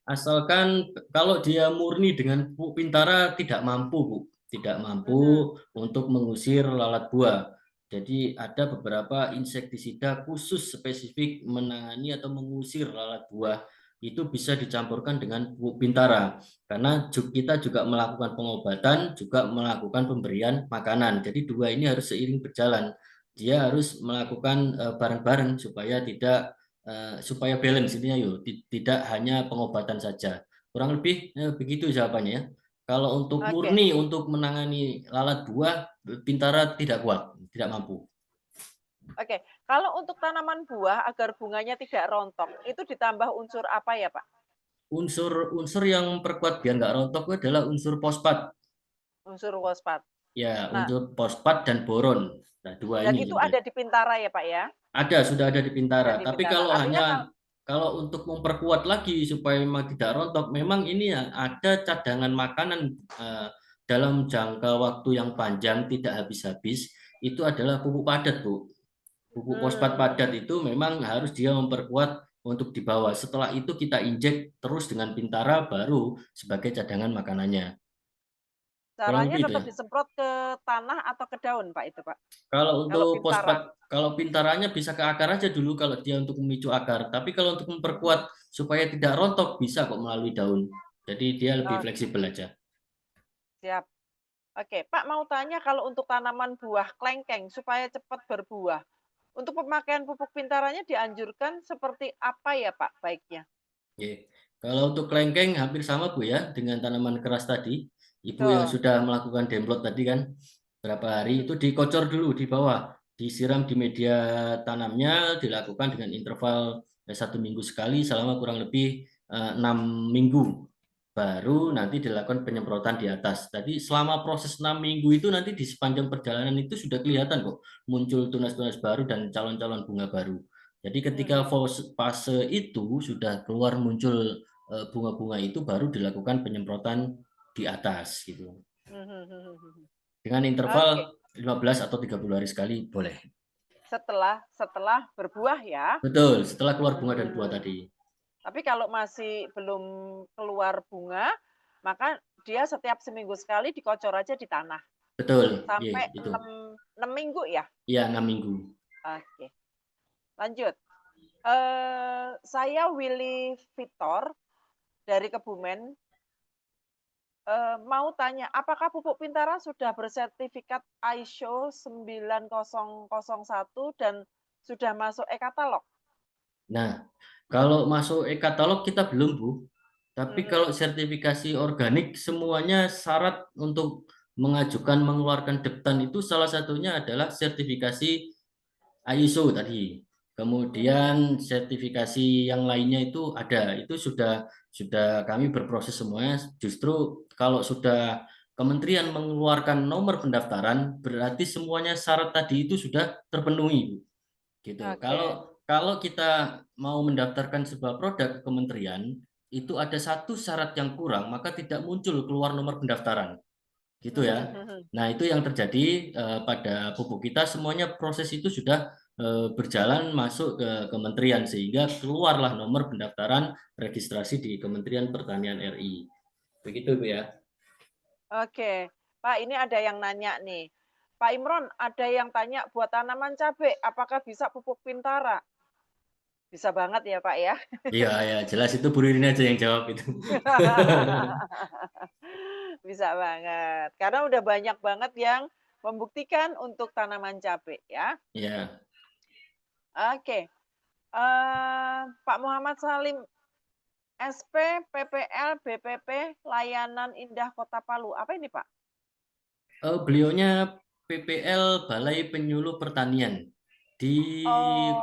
Asalkan kalau dia murni dengan pupuk Pintara tidak mampu, Bu. Tidak mampu untuk mengusir lalat buah. Jadi ada beberapa insektisida khusus spesifik menangani atau mengusir lalat buah. Itu bisa dicampurkan dengan pupuk Pintara. Karena kita juga melakukan pengobatan, juga melakukan pemberian makanan. Jadi dua ini harus seiring berjalan. Dia harus melakukan bareng-bareng supaya balance intinya yuk, tidak hanya pengobatan saja. Kurang lebih begitu jawabannya ya. Kalau untuk Oke. murni untuk menangani lalat buah, Pintara tidak kuat, tidak mampu. Oke, kalau untuk tanaman buah agar bunganya tidak rontok, itu ditambah unsur apa ya Pak? Unsur yang memperkuat biar nggak rontok itu adalah unsur fosfat. Unsur fosfat. Ya, Nah, unsur fosfat dan boron. Nah, dua dan ini itu sebenarnya. ada di Pintara ya Pak ya? Sudah ada di Ada Pintara. di Tapi Pintara. Artinya kalau untuk memperkuat lagi supaya memang tidak rontok, memang ini ya ada cadangan makanan dalam jangka waktu yang panjang tidak habis-habis. Itu adalah pupuk padat, Bu. Pupuk fosfat padat itu memang harus dia memperkuat untuk dibawa. Setelah itu kita injek terus dengan Pintara baru sebagai cadangan makanannya. Kurang caranya lebih itu tetap ya. disemprot ke tanah atau ke daun Pak itu Pak? Kalau Kalau untuk Pintara. fosfat, kalau Pintaranya bisa ke akar aja dulu kalau dia untuk memicu akar. Tapi kalau untuk memperkuat supaya tidak rontok bisa kok melalui daun. Jadi dia lebih Oke, fleksibel aja. siap. Oke, Pak mau tanya kalau untuk tanaman buah klengkeng supaya cepat berbuah, untuk pemakaian pupuk Pintaranya dianjurkan seperti apa ya Pak baiknya? Oke. Kalau untuk kelengkeng hampir sama Bu ya dengan tanaman keras tadi. Ibu yang Betul. sudah melakukan demplot tadi kan berapa hari itu dikocor dulu di bawah, disiram di media tanamnya, dilakukan dengan interval 1 minggu sekali selama kurang lebih 6 minggu. Baru nanti dilakukan penyemprotan di atas. Tadi selama proses 6 minggu itu nanti di sepanjang perjalanan itu sudah kelihatan kok muncul tunas-tunas baru dan calon-calon bunga baru. Jadi ketika fase itu sudah keluar muncul bunga-bunga itu baru dilakukan penyemprotan di atas gitu. Dengan Oke, interval 15 atau 30 hari sekali boleh. setelah berbuah ya. Betul, setelah keluar bunga dan buah tadi. Tapi kalau masih belum keluar bunga, maka dia setiap seminggu sekali dikocor aja di tanah. Betul, iya Sampai itu. 6 minggu ya? Iya, 6 minggu. Oke, lanjut. Saya Willy Victor dari Kebumen, mau tanya, apakah pupuk Pintara sudah bersertifikat ISO 9001 dan sudah masuk e-katalog? Nah, kalau masuk e-katalog kita belum, Bu. Tapi Mhm. kalau sertifikasi organik semuanya syarat untuk mengajukan mengeluarkan deptan itu salah satunya adalah sertifikasi ISO tadi. Kemudian sertifikasi yang lainnya itu ada. Itu sudah kami berproses semuanya. Justru kalau sudah kementerian mengeluarkan nomor pendaftaran berarti semuanya syarat tadi itu sudah terpenuhi, Bu. Gitu. Oke. Kalau kita mau mendaftarkan sebuah produk ke kementerian, itu ada satu syarat yang kurang, maka tidak muncul keluar nomor pendaftaran. Gitu ya. Nah, itu yang terjadi pada pupuk kita semuanya proses itu sudah berjalan masuk ke kementerian sehingga keluarlah nomor pendaftaran registrasi di Kementerian Pertanian RI. Begitu Bu ya. Oke, Pak, ini ada yang nanya nih. Pak Imron, ada yang tanya buat tanaman cabai, apakah bisa pupuk Pintara? Bisa banget ya, Pak ya. Iya, ya jelas itu Bu Ririn aja yang jawab itu. Bisa banget. Karena udah banyak banget yang membuktikan untuk tanaman cabai ya. Ya, Oke. Pak Muhammad Salim, SP, PPL, BPP, Layanan Indah Kota Palu. Apa ini, Pak? beliaunya PPL Balai Penyuluh Pertanian di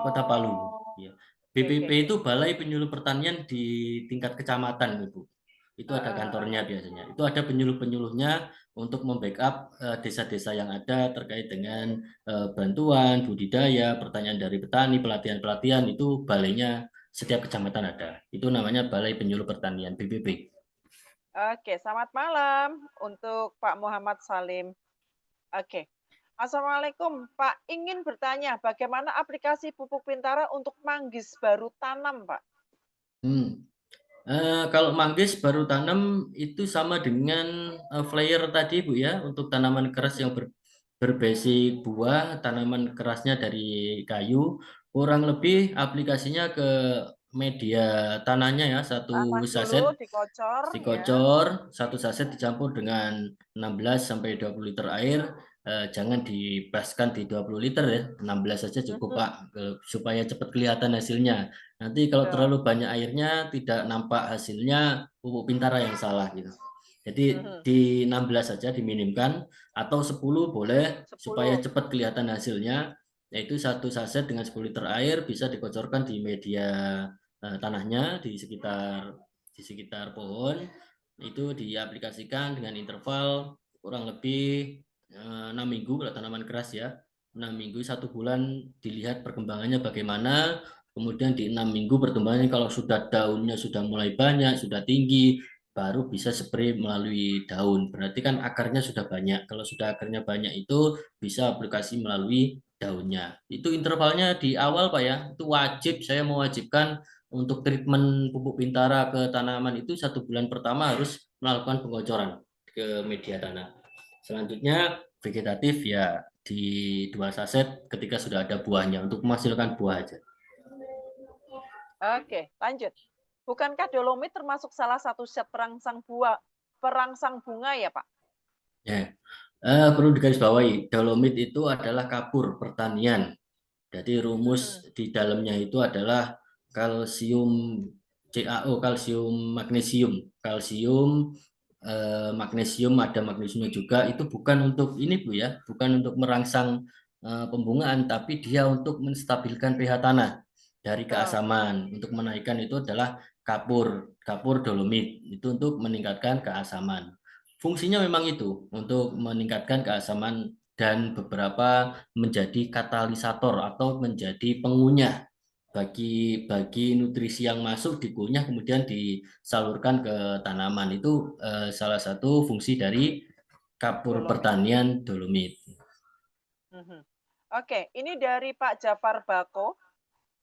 Kota Palu. Oh, Ya. oke, oke, BPP oke. itu Balai Penyuluh Pertanian di tingkat kecamatan, Ibu. Itu ada kantornya Heeh. biasanya. Itu ada penyuluh-penyuluhnya untuk membackup desa-desa yang ada terkait dengan bantuan, budidaya, pertanyaan dari petani, pelatihan-pelatihan itu balainya setiap kecamatan ada. Itu namanya Balai Penyuluh Pertanian BPP. Oke, selamat malam untuk Pak Muhammad Salim. Oke. Assalamualaikum, Pak. Ingin bertanya, bagaimana aplikasi pupuk Pintara untuk manggis baru tanam, Pak? Hmm. Kalau manggis baru tanam itu sama dengan flyer tadi Bu ya, untuk tanaman keras yang berbesi buah, tanaman kerasnya dari kayu, kurang lebih aplikasinya ke media tanahnya ya, Tanah satu dulu saset dikocor ya. dikocor, satu saset dicampur dengan 16 sampai 20 liter air. Jangan dipaskan di 20 liter ya, 16 saja cukup Pak, supaya cepat kelihatan hasilnya. Nanti kalau Betul. terlalu banyak airnya tidak nampak hasilnya, pupuk Pintara yang salah gitu. Jadi di 16 saja diminimkan, atau 10 boleh 10. supaya cepat kelihatan hasilnya, yaitu satu saset dengan 10 liter air bisa dikocorkan di media tanahnya di sekitar pohon, itu diaplikasikan dengan interval kurang lebih 6 minggu kalau tanaman keras ya. 6 minggu 1 bulan dilihat perkembangannya bagaimana. Kemudian di 6 minggu perkembangannya kalau sudah daunnya sudah mulai banyak, sudah tinggi, baru bisa spray melalui daun. Berarti kan akarnya sudah banyak. Kalau sudah akarnya banyak itu bisa aplikasi melalui daunnya. Itu intervalnya di awal Pak ya. Itu wajib, saya mewajibkan untuk treatment pupuk Pintara ke tanaman itu 1 bulan pertama harus melakukan pengocoran ke media tanah. Selanjutnya vegetatif ya di 2 saset ketika sudah ada buahnya untuk menghasilkan buah aja. Oke, lanjut. Bukankah dolomit termasuk salah satu zat perangsang bunga ya, Pak? Ya, perlu digarisbawahi, dolomit itu adalah kapur pertanian. Jadi rumus di dalamnya itu adalah kalsium CaO, kalsium magnesium, magnesium ada magnesiumnya juga. Itu bukan untuk ini Bu ya, bukan untuk merangsang pembungaan, tapi dia untuk menstabilkan pH tanah dari keasaman. Untuk menaikkan itu adalah kapur dolomit, itu untuk meningkatkan keasaman. Fungsinya memang itu untuk meningkatkan keasaman dan beberapa menjadi katalisator atau menjadi pengunyah bagi nutrisi yang masuk dikunyah kemudian disalurkan ke tanaman. Itu salah satu fungsi dari kapur Dolomit. pertanian dolomit. Oke, ini dari Pak Jafar Bako.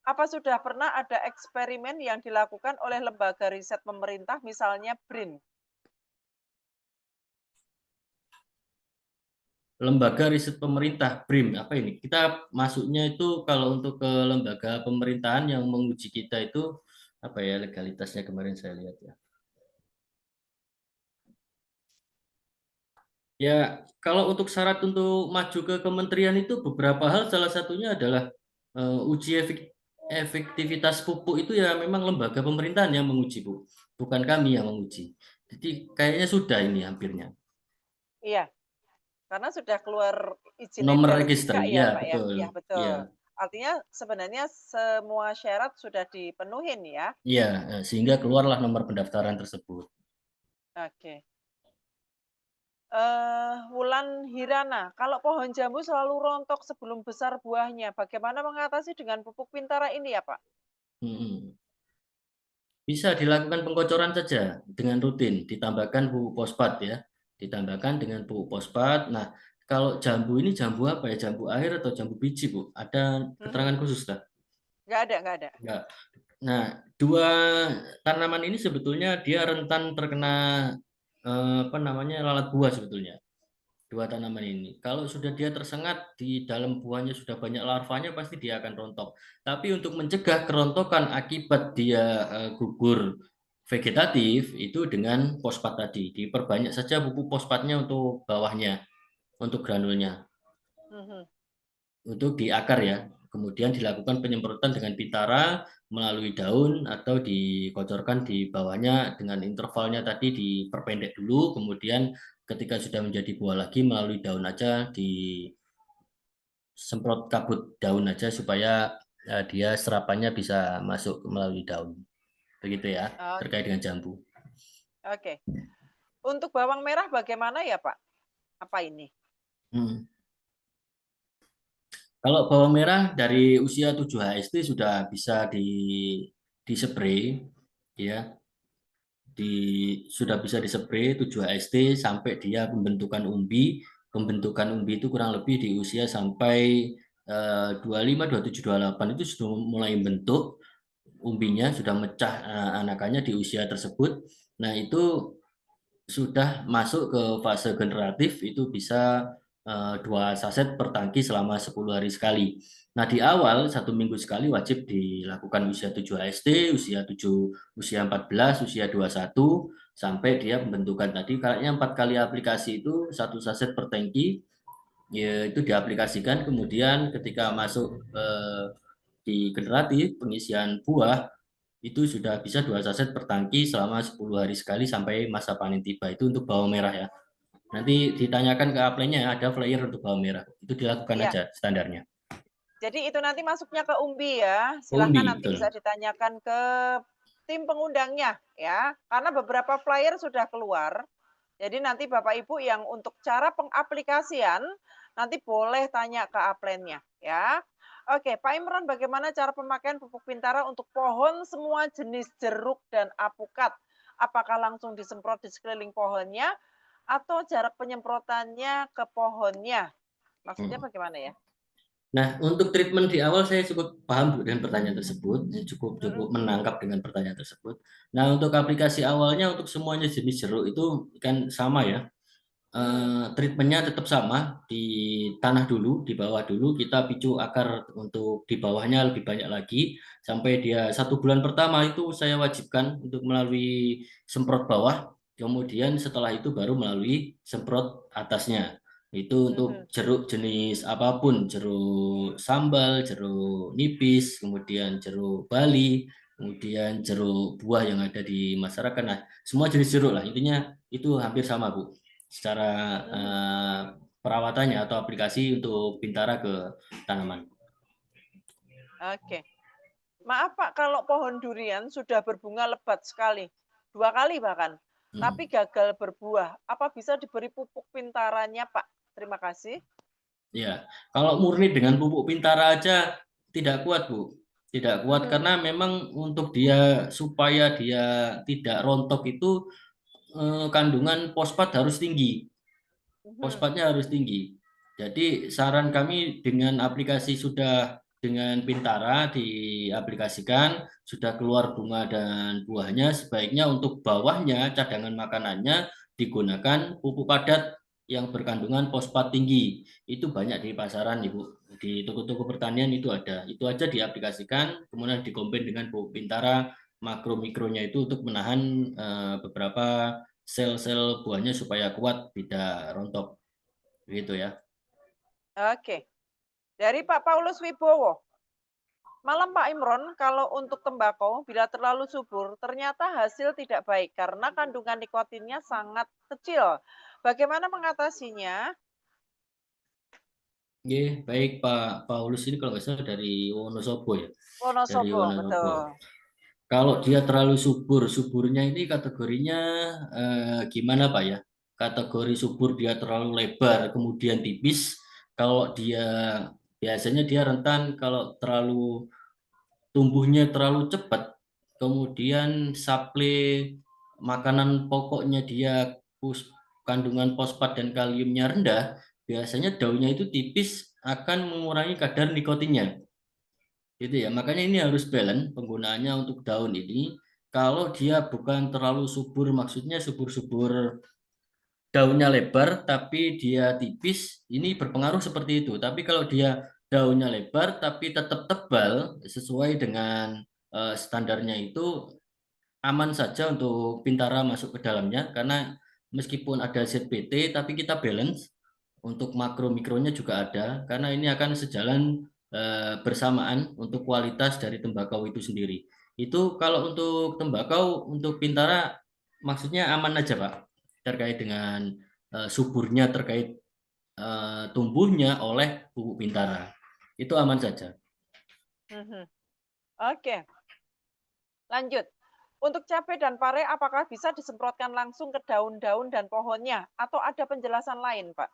Apa sudah pernah ada eksperimen yang dilakukan oleh lembaga riset pemerintah, misalnya BRIN? Lembaga riset pemerintah BRIM apa ini? Kita masuknya itu kalau untuk ke lembaga pemerintahan yang menguji kita itu apa ya, legalitasnya kemarin saya lihat ya. Ya, kalau untuk syarat untuk maju ke kementerian itu beberapa hal, salah satunya adalah uji efektivitas pupuk itu ya memang lembaga pemerintahan yang menguji Bu, bukan kami yang menguji. Jadi kayaknya sudah ini hampirnya. Iya, karena sudah keluar izin Nomor edar register, juga ya, ya Pak ya. betul. Iya, betul. Iya, Artinya sebenarnya semua syarat sudah dipenuhin ya. iya, sehingga keluarlah nomor pendaftaran tersebut. Oke. Wulan Hirana, kalau pohon jambu selalu rontok sebelum besar buahnya, bagaimana mengatasi dengan pupuk Pintara ini ya, Pak? Bisa dilakukan pengkocoran saja dengan rutin, ditambahkan pupuk fosfat ya, ditambahkan dengan pupuk fosfat. Nah, Kalau jambu ini jambu apa ya? Jambu air atau jambu biji, Bu? Ada keterangan khusus tak? Nggak ada. Enggak. Nah, dua tanaman ini sebetulnya dia rentan terkena apa namanya lalat buah sebetulnya. Dua tanaman ini. Kalau sudah dia tersengat di dalam buahnya sudah banyak larvanya pasti dia akan rontok. Tapi untuk mencegah kerontokan akibat dia gugur vegetatif itu dengan fosfat tadi. Diperbanyak saja pupuk fosfatnya untuk bawahnya, untuk granulnya, untuk di akar ya. Kemudian dilakukan penyemprotan dengan pitara melalui daun atau dikocorkan di bawahnya dengan intervalnya tadi diperpendek dulu, kemudian ketika sudah menjadi buah lagi melalui daun aja disemprot kabut daun aja supaya dia serapannya bisa masuk melalui daun. Begitu ya, terkait dengan jambu. Oke. Untuk bawang merah bagaimana ya, Pak? Apa ini? Kalau bawang merah dari usia 7 HST sudah bisa dispray ya. Sudah bisa dispray 7 HST sampai dia pembentukan umbi. Pembentukan umbi itu kurang lebih di usia sampai 25, 27, 28 itu sudah mulai bentuk umbinya, sudah mecah anakannya di usia tersebut. Nah, itu sudah masuk ke fase generatif, itu bisa 2 saset per tangki selama 10 hari sekali. Nah, di awal 1 minggu sekali wajib dilakukan usia 7 HST, usia 7, usia 14, usia 21 sampai dia pembentukan tadi. Kayaknya 4 kali aplikasi itu 1 saset per tangki, ya itu diaplikasikan. Kemudian ketika masuk di generatif pengisian buah itu sudah bisa 2 saset per tangki selama 10 hari sekali sampai masa panen tiba. Itu untuk bawang merah ya. Nanti ditanyakan ke upline-nya ya, ada flyer untuk bawang merah. Itu dilakukan Ya. aja standarnya. Jadi itu nanti masuknya ke umbi ya. Umbi, Silahkan nanti betul. bisa ditanyakan ke tim pengundangnya ya. Karena beberapa flyer sudah keluar. Jadi nanti Bapak Ibu yang untuk cara pengaplikasian nanti boleh tanya ke upline-nya ya. Oke, Pak Imron, bagaimana cara pemakaian pupuk Pintara untuk pohon semua jenis jeruk dan apukat? Apakah langsung disemprot di sekeliling pohonnya atau jarak penyemprotannya ke pohonnya? Maksudnya bagaimana ya? Nah, untuk treatment di awal saya cukup paham Bu dengan pertanyaan tersebut, cukup menangkap dengan pertanyaan tersebut. Nah, untuk aplikasi awalnya untuk semuanya jenis jeruk itu kan sama ya. Treatmentnya tetap sama, di tanah dulu, di bawah dulu kita picu akar untuk di bawahnya lebih banyak lagi sampai dia 1 bulan pertama itu saya wajibkan untuk melalui semprot bawah, kemudian setelah itu baru melalui semprot atasnya. Itu untuk jeruk jenis apapun, jeruk sambal, jeruk nipis, kemudian jeruk Bali, kemudian jeruk buah yang ada di masyarakat. Nah, semua jenis jeruk lah, intinya itu hampir sama Bu secara perawatannya atau aplikasi untuk Pintara ke tanaman. Oke. Maaf Pak, kalau pohon durian sudah berbunga lebat sekali, 2 kali bahkan, tapi gagal berbuah, apa bisa diberi pupuk pintarannya Pak? Terima kasih. Ya, kalau murni dengan pupuk Pintara aja tidak kuat Bu, tidak kuat karena memang untuk dia supaya dia tidak rontok itu kandungan fosfat harus tinggi. Fosfatnya harus tinggi. Jadi saran kami dengan aplikasi sudah dengan Pintara diaplikasikan, sudah keluar bunga dan buahnya, sebaiknya untuk bawahnya cadangan makanannya digunakan pupuk padat yang berkandungan fosfat tinggi. Itu banyak di pasaran Ibu. Di toko-toko pertanian itu ada. Itu aja diaplikasikan, kemudian dikombin dengan pupuk Pintara makro-mikronya itu untuk menahan beberapa sel-sel buahnya supaya kuat tidak rontok gitu ya. Oke. Dari Pak Paulus Wibowo. Malam Pak Imron, kalau untuk tembakau bila terlalu subur ternyata hasil tidak baik karena kandungan nikotinnya sangat kecil. Bagaimana mengatasinya? Baik Pak Paulus ini kalau nggak salah dari Wonosobo ya. Dari Wonosobo, Wonosobo. betul. Kalau dia terlalu subur, suburnya ini kategorinya gimana Pak ya? Kategori subur dia terlalu lebar, kemudian tipis. Kalau dia biasanya dia rentan kalau terlalu tumbuhnya terlalu cepat, kemudian suplai makanan pokoknya dia kandungan fosfat dan kaliumnya rendah, biasanya daunnya itu tipis akan mengurangi kadar nikotinnya. Gitu ya. Makanya ini harus balance penggunaannya untuk daun ini. Kalau dia bukan terlalu subur, maksudnya subur-subur daunnya lebar tapi dia tipis, ini berpengaruh seperti itu. Tapi kalau dia daunnya lebar tapi tetap tebal sesuai dengan standarnya itu aman saja untuk Pintara masuk ke dalamnya karena meskipun ada ZPT tapi kita balance untuk makro mikronya juga ada karena ini akan sejalan bersamaan untuk kualitas dari tembakau itu sendiri. Itu kalau untuk tembakau untuk Pintara maksudnya aman aja Pak terkait dengan suburnya terkait tumbuhnya oleh pupuk Pintara. Itu aman saja. Oke, lanjut. Untuk cabai dan pare, apakah bisa disemprotkan langsung ke daun-daun dan pohonnya, atau ada penjelasan lain, Pak?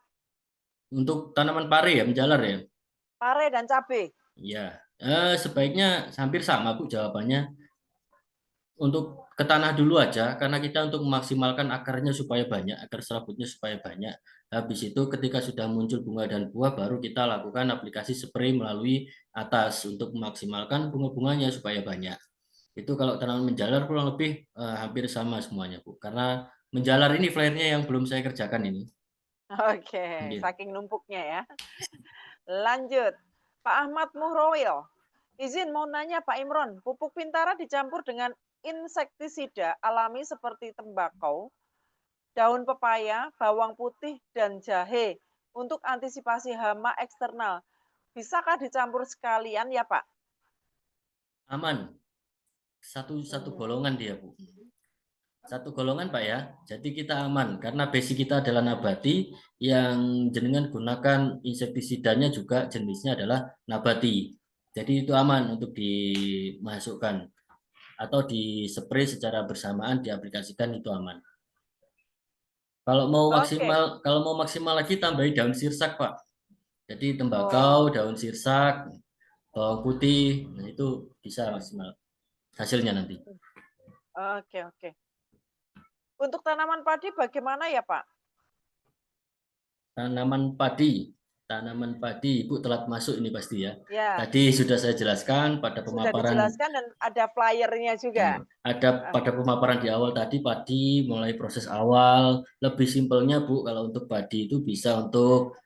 Untuk tanaman pare ya, menjalar ya? Pare dan cabai. Ya, sebaiknya hampir sama Bu jawabannya. Untuk ke tanah dulu aja, karena kita untuk memaksimalkan akarnya supaya banyak, akar serabutnya supaya banyak. Habis itu ketika sudah muncul bunga dan buah, baru kita lakukan aplikasi spray melalui atas untuk memaksimalkan bunga-bunganya supaya banyak. Itu kalau tanaman menjalar kurang lebih hampir sama semuanya Bu, karena menjalar ini flairnya yang belum saya kerjakan ini. Oke, saking numpuknya ya. Lanjut, Pak Ahmad Muhroil. Izin mau nanya Pak Imron, pupuk Pintara dicampur dengan insektisida alami seperti tembakau, daun pepaya, bawang putih, dan jahe untuk antisipasi hama eksternal. Bisakah dicampur sekalian ya Pak? Aman. Satu golongan dia Bu. Satu golongan Pak ya. Jadi kita aman karena basic kita adalah nabati yang jenengan gunakan insektisidanya juga jenisnya adalah nabati. Jadi itu aman untuk dimasukkan atau di spray secara bersamaan diaplikasikan itu aman. Kalau mau maksimal lagi tambahi daun sirsak Pak. Jadi tembakau, daun sirsak, bawang putih, nah itu bisa maksimal hasilnya nanti. Oke. Untuk tanaman padi bagaimana ya Pak? Tanaman padi, Ibu telat masuk ini pasti ya. Ya. Tadi sudah saya jelaskan pada pemaparan. Sudah dijelaskan dan ada flyernya juga. Ada pada pemaparan di awal tadi padi mulai proses awal. Lebih simpelnya Bu, kalau untuk padi itu bisa untuk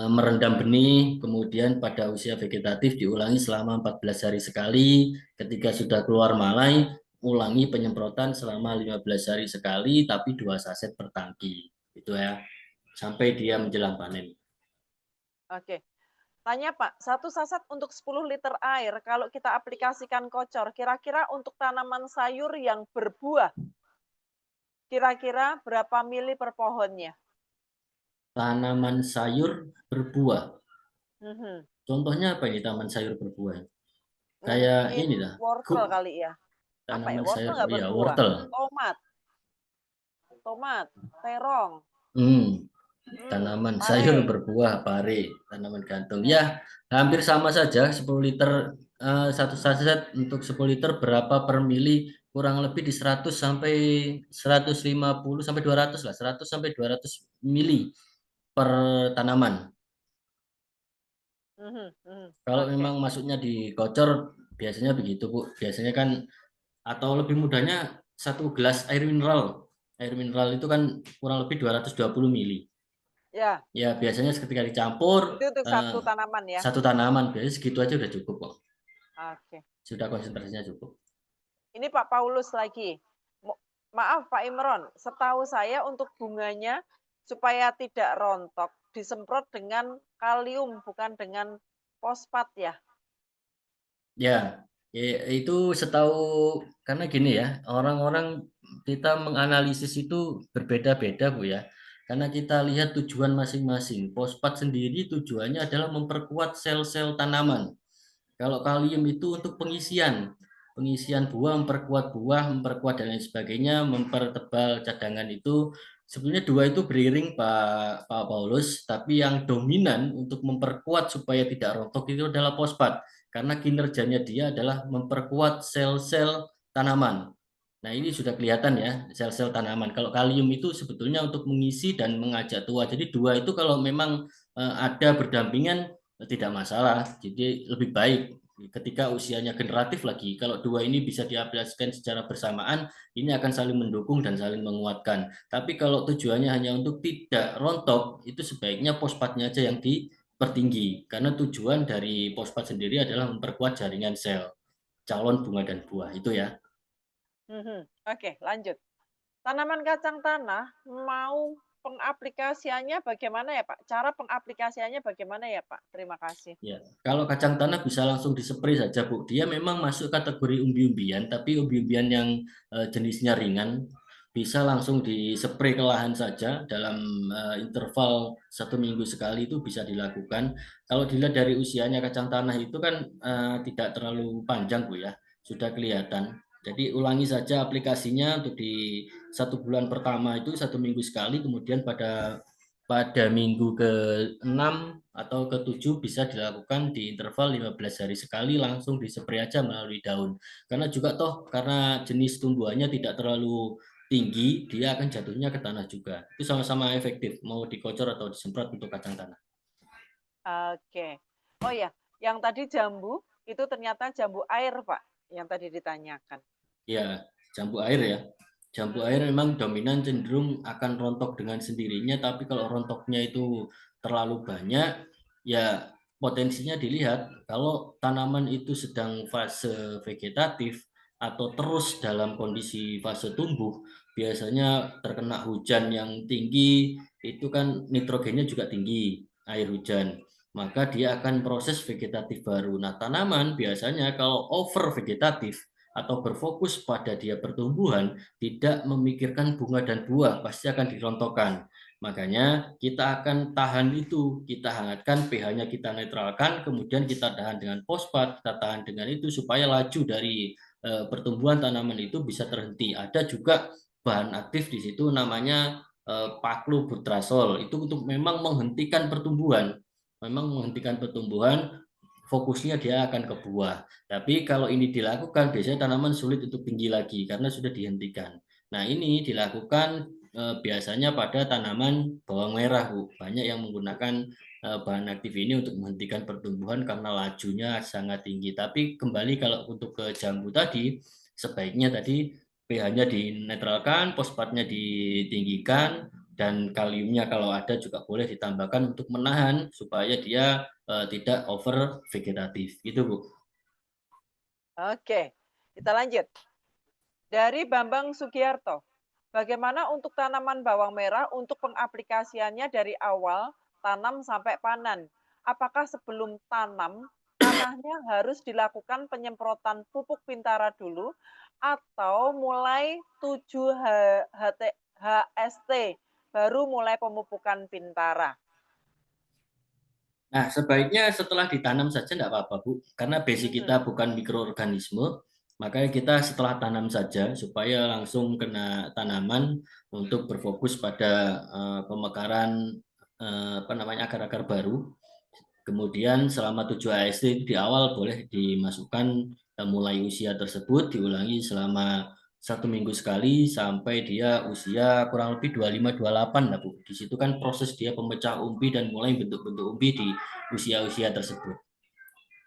merendam benih, kemudian pada usia vegetatif diulangi selama 14 hari sekali. Ketika sudah keluar malai, ulangi penyemprotan selama 15 hari sekali, tapi 2 saset per tangki. Itu ya, sampai dia menjelang panen. Oke. Tanya Pak, 1 saset untuk 10 liter air, kalau kita aplikasikan kocor, kira-kira untuk tanaman sayur yang berbuah, kira-kira berapa mili per pohonnya? Tanaman sayur berbuah. Contohnya apa ini tanaman sayur berbuah? Kayak ini lah. Wortel kali ya. Tanaman wortel sayur, ya wortel. Tomat, terong. Tanaman sayur berbuah, pare, tanaman gantung. Ya, hampir sama saja 10 liter 1 saset untuk 10 liter berapa per mili? Kurang lebih di 100 sampai 150 sampai 200 lah, 100 sampai 200 mili per tanaman. Kalau memang masuknya di kocor biasanya begitu Bu. Biasanya kan atau lebih mudahnya 1 gelas air mineral. Air mineral itu kan kurang lebih 220 mili. Ya. Ya biasanya ketika dicampur itu untuk satu tanaman ya. Satu tanaman biasanya segitu aja udah cukup kok. Oke. Sudah konsentrasinya cukup. Ini Pak Paulus lagi. Maaf Pak Imron, setahu saya untuk bunganya supaya tidak rontok disemprot dengan kalium bukan dengan fosfat ya. Ya, itu setahu karena gini ya, orang-orang kita menganalisis itu berbeda-beda Bu ya. Karena kita lihat tujuan masing-masing. Fosfat sendiri tujuannya adalah memperkuat sel-sel tanaman. Kalau kalium itu untuk pengisian buah, memperkuat dan lain sebagainya, mempertebal cadangan itu. Sebenarnya dua itu beriring Pak Paulus, tapi yang dominan untuk memperkuat supaya tidak rontok itu adalah fosfat. Karena kinerjanya dia adalah memperkuat sel-sel tanaman. Nah, ini sudah kelihatan ya, sel-sel tanaman. Kalau kalium itu sebetulnya untuk mengisi dan mengajak tua. Jadi dua itu kalau memang ada berdampingan tidak masalah. Jadi lebih baik ketika usianya generatif lagi. Kalau dua ini bisa diaplikasikan secara bersamaan, ini akan saling mendukung dan saling menguatkan. Tapi kalau tujuannya hanya untuk tidak rontok, itu sebaiknya fosfatnya aja yang dipertinggi. Karena tujuan dari fosfat sendiri adalah memperkuat jaringan sel calon bunga dan buah. Itu ya. Oke, lanjut. Tanaman kacang tanah mau pengaplikasiannya bagaimana ya, Pak? Cara pengaplikasiannya bagaimana ya, Pak? Terima kasih. Ya, kalau kacang tanah bisa langsung disprei saja, Bu. Dia memang masuk kategori umbi-umbian, tapi umbi-umbian yang jenisnya ringan bisa langsung disprei ke lahan saja dalam interval 1 minggu sekali itu bisa dilakukan. Kalau dilihat dari usianya kacang tanah itu kan tidak terlalu panjang, Bu ya, sudah kelihatan. Jadi ulangi saja aplikasinya untuk di 1 bulan pertama itu 1 minggu sekali, kemudian pada minggu ke-6 atau ke-7 bisa dilakukan di interval 15 hari sekali langsung disprei aja melalui daun. Karena juga toh karena jenis tumbuhannya tidak terlalu tinggi, dia akan jatuhnya ke tanah juga. Itu sama-sama efektif, mau dikocor atau disemprot untuk kacang tanah. Oke. Oh ya, yang tadi jambu itu ternyata jambu air, Pak, yang tadi ditanyakan. Ya, jambu air ya. Jambu air memang dominan cenderung akan rontok dengan sendirinya, tapi kalau rontoknya itu terlalu banyak, ya potensinya dilihat kalau tanaman itu sedang fase vegetatif atau terus dalam kondisi fase tumbuh, biasanya terkena hujan yang tinggi, itu kan nitrogennya juga tinggi, air hujan. Maka dia akan proses vegetatif baru. Nah, tanaman biasanya kalau over vegetatif atau berfokus pada dia pertumbuhan, tidak memikirkan bunga dan buah, pasti akan dirontokkan. Makanya kita akan tahan itu, kita hangatkan, pH-nya kita netralkan, kemudian kita tahan dengan fosfat, kita tahan dengan itu supaya laju dari pertumbuhan tanaman itu bisa terhenti. Ada juga bahan aktif di situ namanya paklobutrasol. Itu untuk memang menghentikan pertumbuhan. Memang menghentikan pertumbuhan, fokusnya dia akan ke buah. Tapi kalau ini dilakukan, biasanya tanaman sulit untuk tinggi lagi karena sudah dihentikan. Nah, ini dilakukan biasanya pada tanaman bawang merah, Bu. Banyak yang menggunakan bahan aktif ini untuk menghentikan pertumbuhan karena lajunya sangat tinggi. Tapi kembali kalau untuk ke jambu tadi, sebaiknya tadi pH-nya dinetralkan, fosfatnya ditinggikan, dan kaliumnya kalau ada juga boleh ditambahkan untuk menahan supaya dia tidak over vegetatif. Gitu, Bu. Oke, kita lanjut. Dari Bambang Sugiarto, bagaimana untuk tanaman bawang merah untuk pengaplikasiannya dari awal tanam sampai panen? Apakah sebelum tanam, tanahnya harus dilakukan penyemprotan pupuk Pintara dulu atau mulai 7 HST baru mulai pemupukan Pintara? Nah, sebaiknya setelah ditanam saja enggak apa-apa, Bu. Karena basic kita bukan mikroorganisme, makanya kita setelah tanam saja supaya langsung kena tanaman untuk berfokus pada pemekaran akar-akar baru. Kemudian selama 7 AST di awal boleh dimasukkan mulai usia tersebut diulangi selama 1 minggu sekali sampai dia usia kurang lebih 25-28 lah, Bu. Di situ kan proses dia pemecah umbi dan mulai bentuk-bentuk umbi di usia-usia tersebut.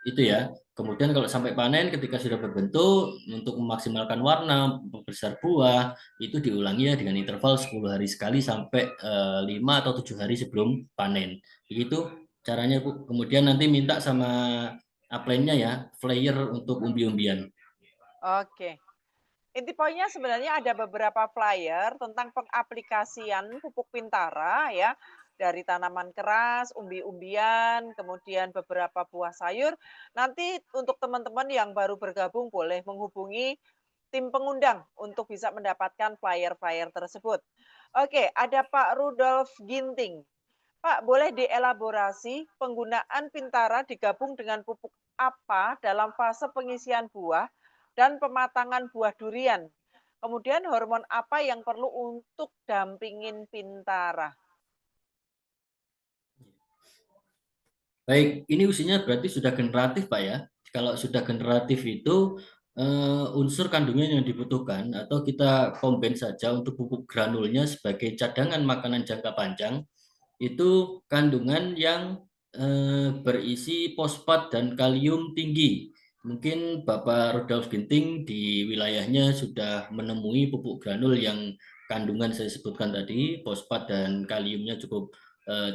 Itu ya. Kemudian kalau sampai panen ketika sudah berbentuk untuk memaksimalkan warna, membesar buah, itu diulangi ya dengan interval 10 hari sekali sampai 5 atau 7 hari sebelum panen. Begitu caranya, Bu. Kemudian nanti minta sama upline-nya ya, flyer untuk umbi-umbian. Oke. Inti poinnya sebenarnya ada beberapa flyer tentang pengaplikasian pupuk Pintara ya, dari tanaman keras, umbi-umbian, kemudian beberapa buah sayur. Nanti untuk teman-teman yang baru bergabung boleh menghubungi tim pengundang untuk bisa mendapatkan flyer-flyer tersebut. Oke, ada Pak Rudolf Ginting. Pak, boleh dielaborasi penggunaan Pintara digabung dengan pupuk apa dalam fase pengisian buah dan pematangan buah durian? Kemudian hormon apa yang perlu untuk dampingin Pintara? Baik, ini usianya berarti sudah generatif, Pak ya. Kalau sudah generatif itu unsur kandungan yang dibutuhkan atau kita combine saja untuk pupuk granulnya sebagai cadangan makanan jangka panjang itu kandungan yang berisi fosfat dan kalium tinggi. Mungkin Bapak Rudolf Ginting di wilayahnya sudah menemui pupuk granul yang kandungan saya sebutkan tadi, fosfat dan kaliumnya cukup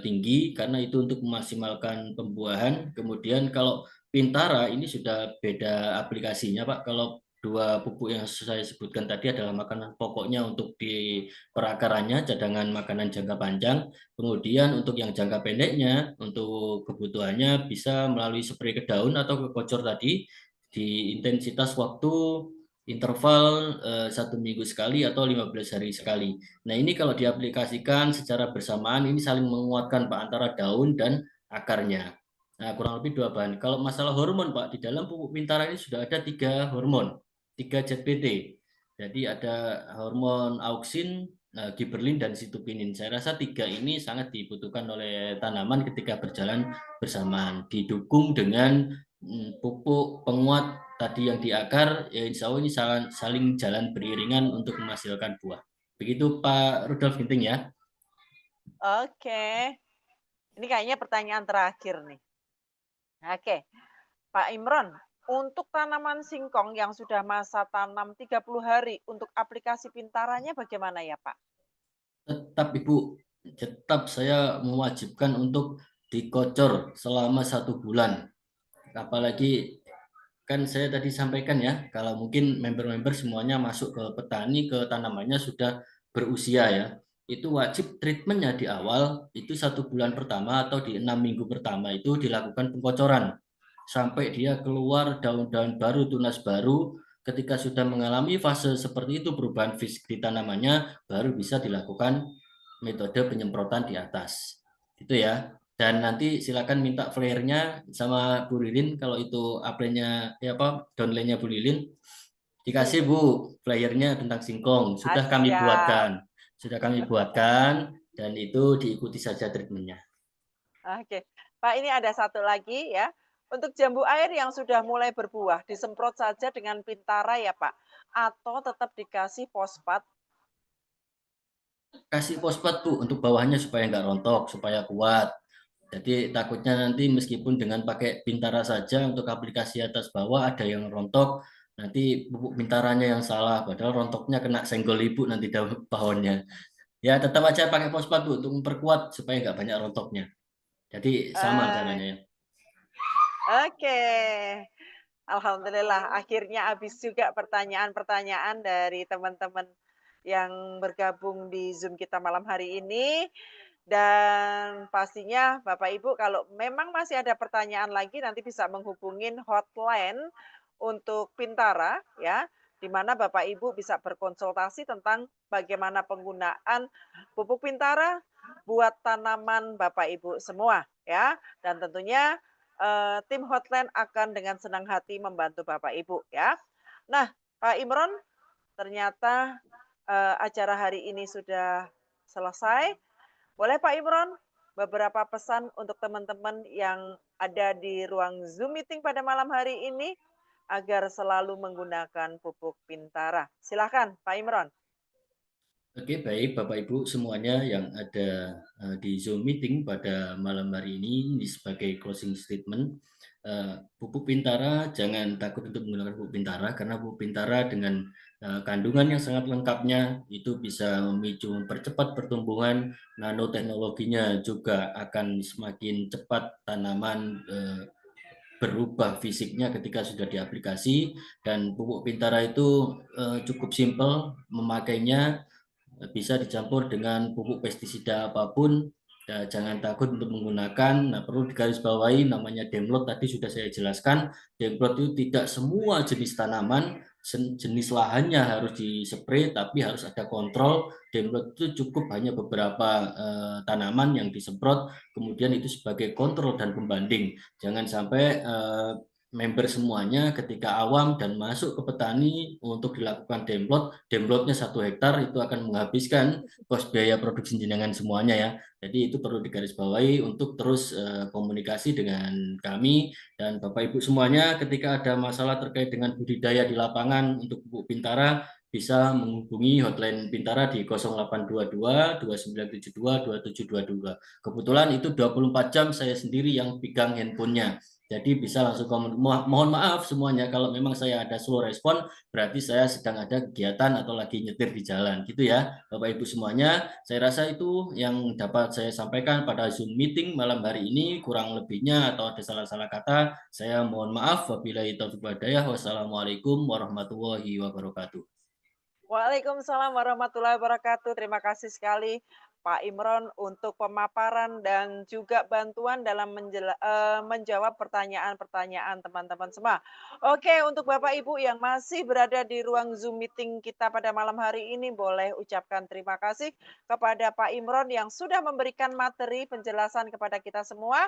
tinggi karena itu untuk memaksimalkan pembuahan. Kemudian kalau Pintara ini sudah beda aplikasinya, Pak. Kalau dua pupuk yang saya sebutkan tadi adalah makanan pokoknya untuk di perakarannya, cadangan makanan jangka panjang. Kemudian untuk yang jangka pendeknya, untuk kebutuhannya bisa melalui spray ke daun atau ke kocor tadi di intensitas waktu interval 1 minggu sekali atau 15 hari sekali. Nah ini kalau diaplikasikan secara bersamaan ini saling menguatkan Pak antara daun dan akarnya. Nah kurang lebih 2 bahan. Kalau masalah hormon Pak, di dalam pupuk Pintara ini sudah ada 3 hormon, 3 ZBT. Jadi ada hormon auksin, giberlin dan sitokinin. Saya rasa 3 ini sangat dibutuhkan oleh tanaman ketika berjalan bersamaan. Didukung dengan pupuk penguat tadi yang di akar, ya insya Allah ini saling jalan beriringan untuk menghasilkan buah. Begitu Pak Rudolf Ginting ya. Oke. Ini kayaknya pertanyaan terakhir nih. Oke, Pak Imron, untuk tanaman singkong yang sudah masa tanam 30 hari, untuk aplikasi pintaranya bagaimana ya, Pak? Tetap Ibu, tetap saya mewajibkan untuk dikocor selama 1 bulan. Apalagi kan saya tadi sampaikan ya, kalau mungkin member-member semuanya masuk ke petani, ke tanamannya sudah berusia ya, itu wajib treatmentnya di awal, itu 1 bulan pertama atau di 6 minggu pertama itu dilakukan pengkocoran. Sampai dia keluar daun-daun baru, tunas baru, ketika sudah mengalami fase seperti itu perubahan fisik di tanamannya, baru bisa dilakukan metode penyemprotan di atas. Itu ya. Dan nanti silakan minta flare-nya sama Bu Lilin kalau itu upline-nya downline-nya Bu Lilin. Dikasih Bu flyer-nya tentang singkong. Sudah kami buatkan. Sudah kami buatkan dan itu diikuti saja treatment-nya. Oke. Pak, ini ada satu lagi ya. Untuk jambu air yang sudah mulai berbuah, disemprot saja dengan Pintara ya, Pak? Atau tetap dikasih fosfat? Kasih fosfat Bu untuk bawahnya supaya nggak rontok, supaya kuat. Jadi takutnya nanti meskipun dengan pakai Pintara saja untuk aplikasi atas bawah ada yang rontok, nanti pupuk Pintaranya yang salah, padahal rontoknya kena senggol ibu nanti daun pohonnya. Ya tetap aja pakai fosfat Bu untuk memperkuat supaya nggak banyak rontoknya. Jadi sama caranya ya. Oke. Alhamdulillah, akhirnya habis juga pertanyaan-pertanyaan dari teman-teman yang bergabung di Zoom kita malam hari ini. Dan pastinya Bapak Ibu kalau memang masih ada pertanyaan lagi nanti bisa menghubungin hotline untuk Pintara ya, di mana Bapak Ibu bisa berkonsultasi tentang bagaimana penggunaan pupuk Pintara buat tanaman Bapak Ibu semua ya. Dan tentunya tim hotline akan dengan senang hati membantu Bapak Ibu ya. Nah, Pak Imron, ternyata acara hari ini sudah selesai. Boleh Pak Imron, beberapa pesan untuk teman-teman yang ada di ruang Zoom meeting pada malam hari ini agar selalu menggunakan pupuk Pintara. Silakan Pak Imron. Oke, baik Bapak Ibu semuanya yang ada di Zoom meeting pada malam hari ini sebagai closing statement. Pupuk Pintara jangan takut untuk menggunakan pupuk Pintara karena pupuk Pintara dengan kandungan yang sangat lengkapnya itu bisa memicu mempercepat pertumbuhan, nanoteknologinya juga akan semakin cepat tanaman berubah fisiknya ketika sudah diaplikasi, dan pupuk Pintara itu cukup simpel memakainya, bisa dicampur dengan pupuk pestisida apapun. Ya, jangan takut untuk menggunakan. Nah, perlu digarisbawahi namanya demlot tadi sudah saya jelaskan. Demlot itu tidak semua jenis tanaman, jenis lahannya harus dispray, tapi harus ada kontrol. Demlot itu cukup hanya beberapa tanaman yang disemprot, kemudian itu sebagai kontrol dan pembanding. Jangan sampai member semuanya ketika awam dan masuk ke petani untuk dilakukan demplotnya 1 hektar itu akan menghabiskan kos biaya produksi jenengan semuanya ya. Jadi itu perlu digarisbawahi untuk terus komunikasi dengan kami dan Bapak Ibu semuanya ketika ada masalah terkait dengan budidaya di lapangan untuk pupuk Bintara bisa menghubungi hotline Bintara di 0822 2972 2722. Kebetulan itu 24 jam saya sendiri yang pegang handphonenya. Jadi bisa langsung mohon maaf semuanya kalau memang saya ada slow respon berarti saya sedang ada kegiatan atau lagi nyetir di jalan gitu ya Bapak Ibu semuanya. Saya rasa itu yang dapat saya sampaikan pada Zoom meeting malam hari ini, kurang lebihnya atau ada salah-salah kata saya mohon maaf. Wabillahi taufiq walhidayah. Wassalamualaikum warahmatullahi wabarakatuh. Waalaikumsalam warahmatullahi wabarakatuh. Terima kasih sekali Pak Imron untuk pemaparan dan juga bantuan dalam menjawab pertanyaan-pertanyaan teman-teman semua. Oke, untuk Bapak Ibu yang masih berada di ruang Zoom meeting kita pada malam hari ini, boleh ucapkan terima kasih kepada Pak Imron yang sudah memberikan materi penjelasan kepada kita semua.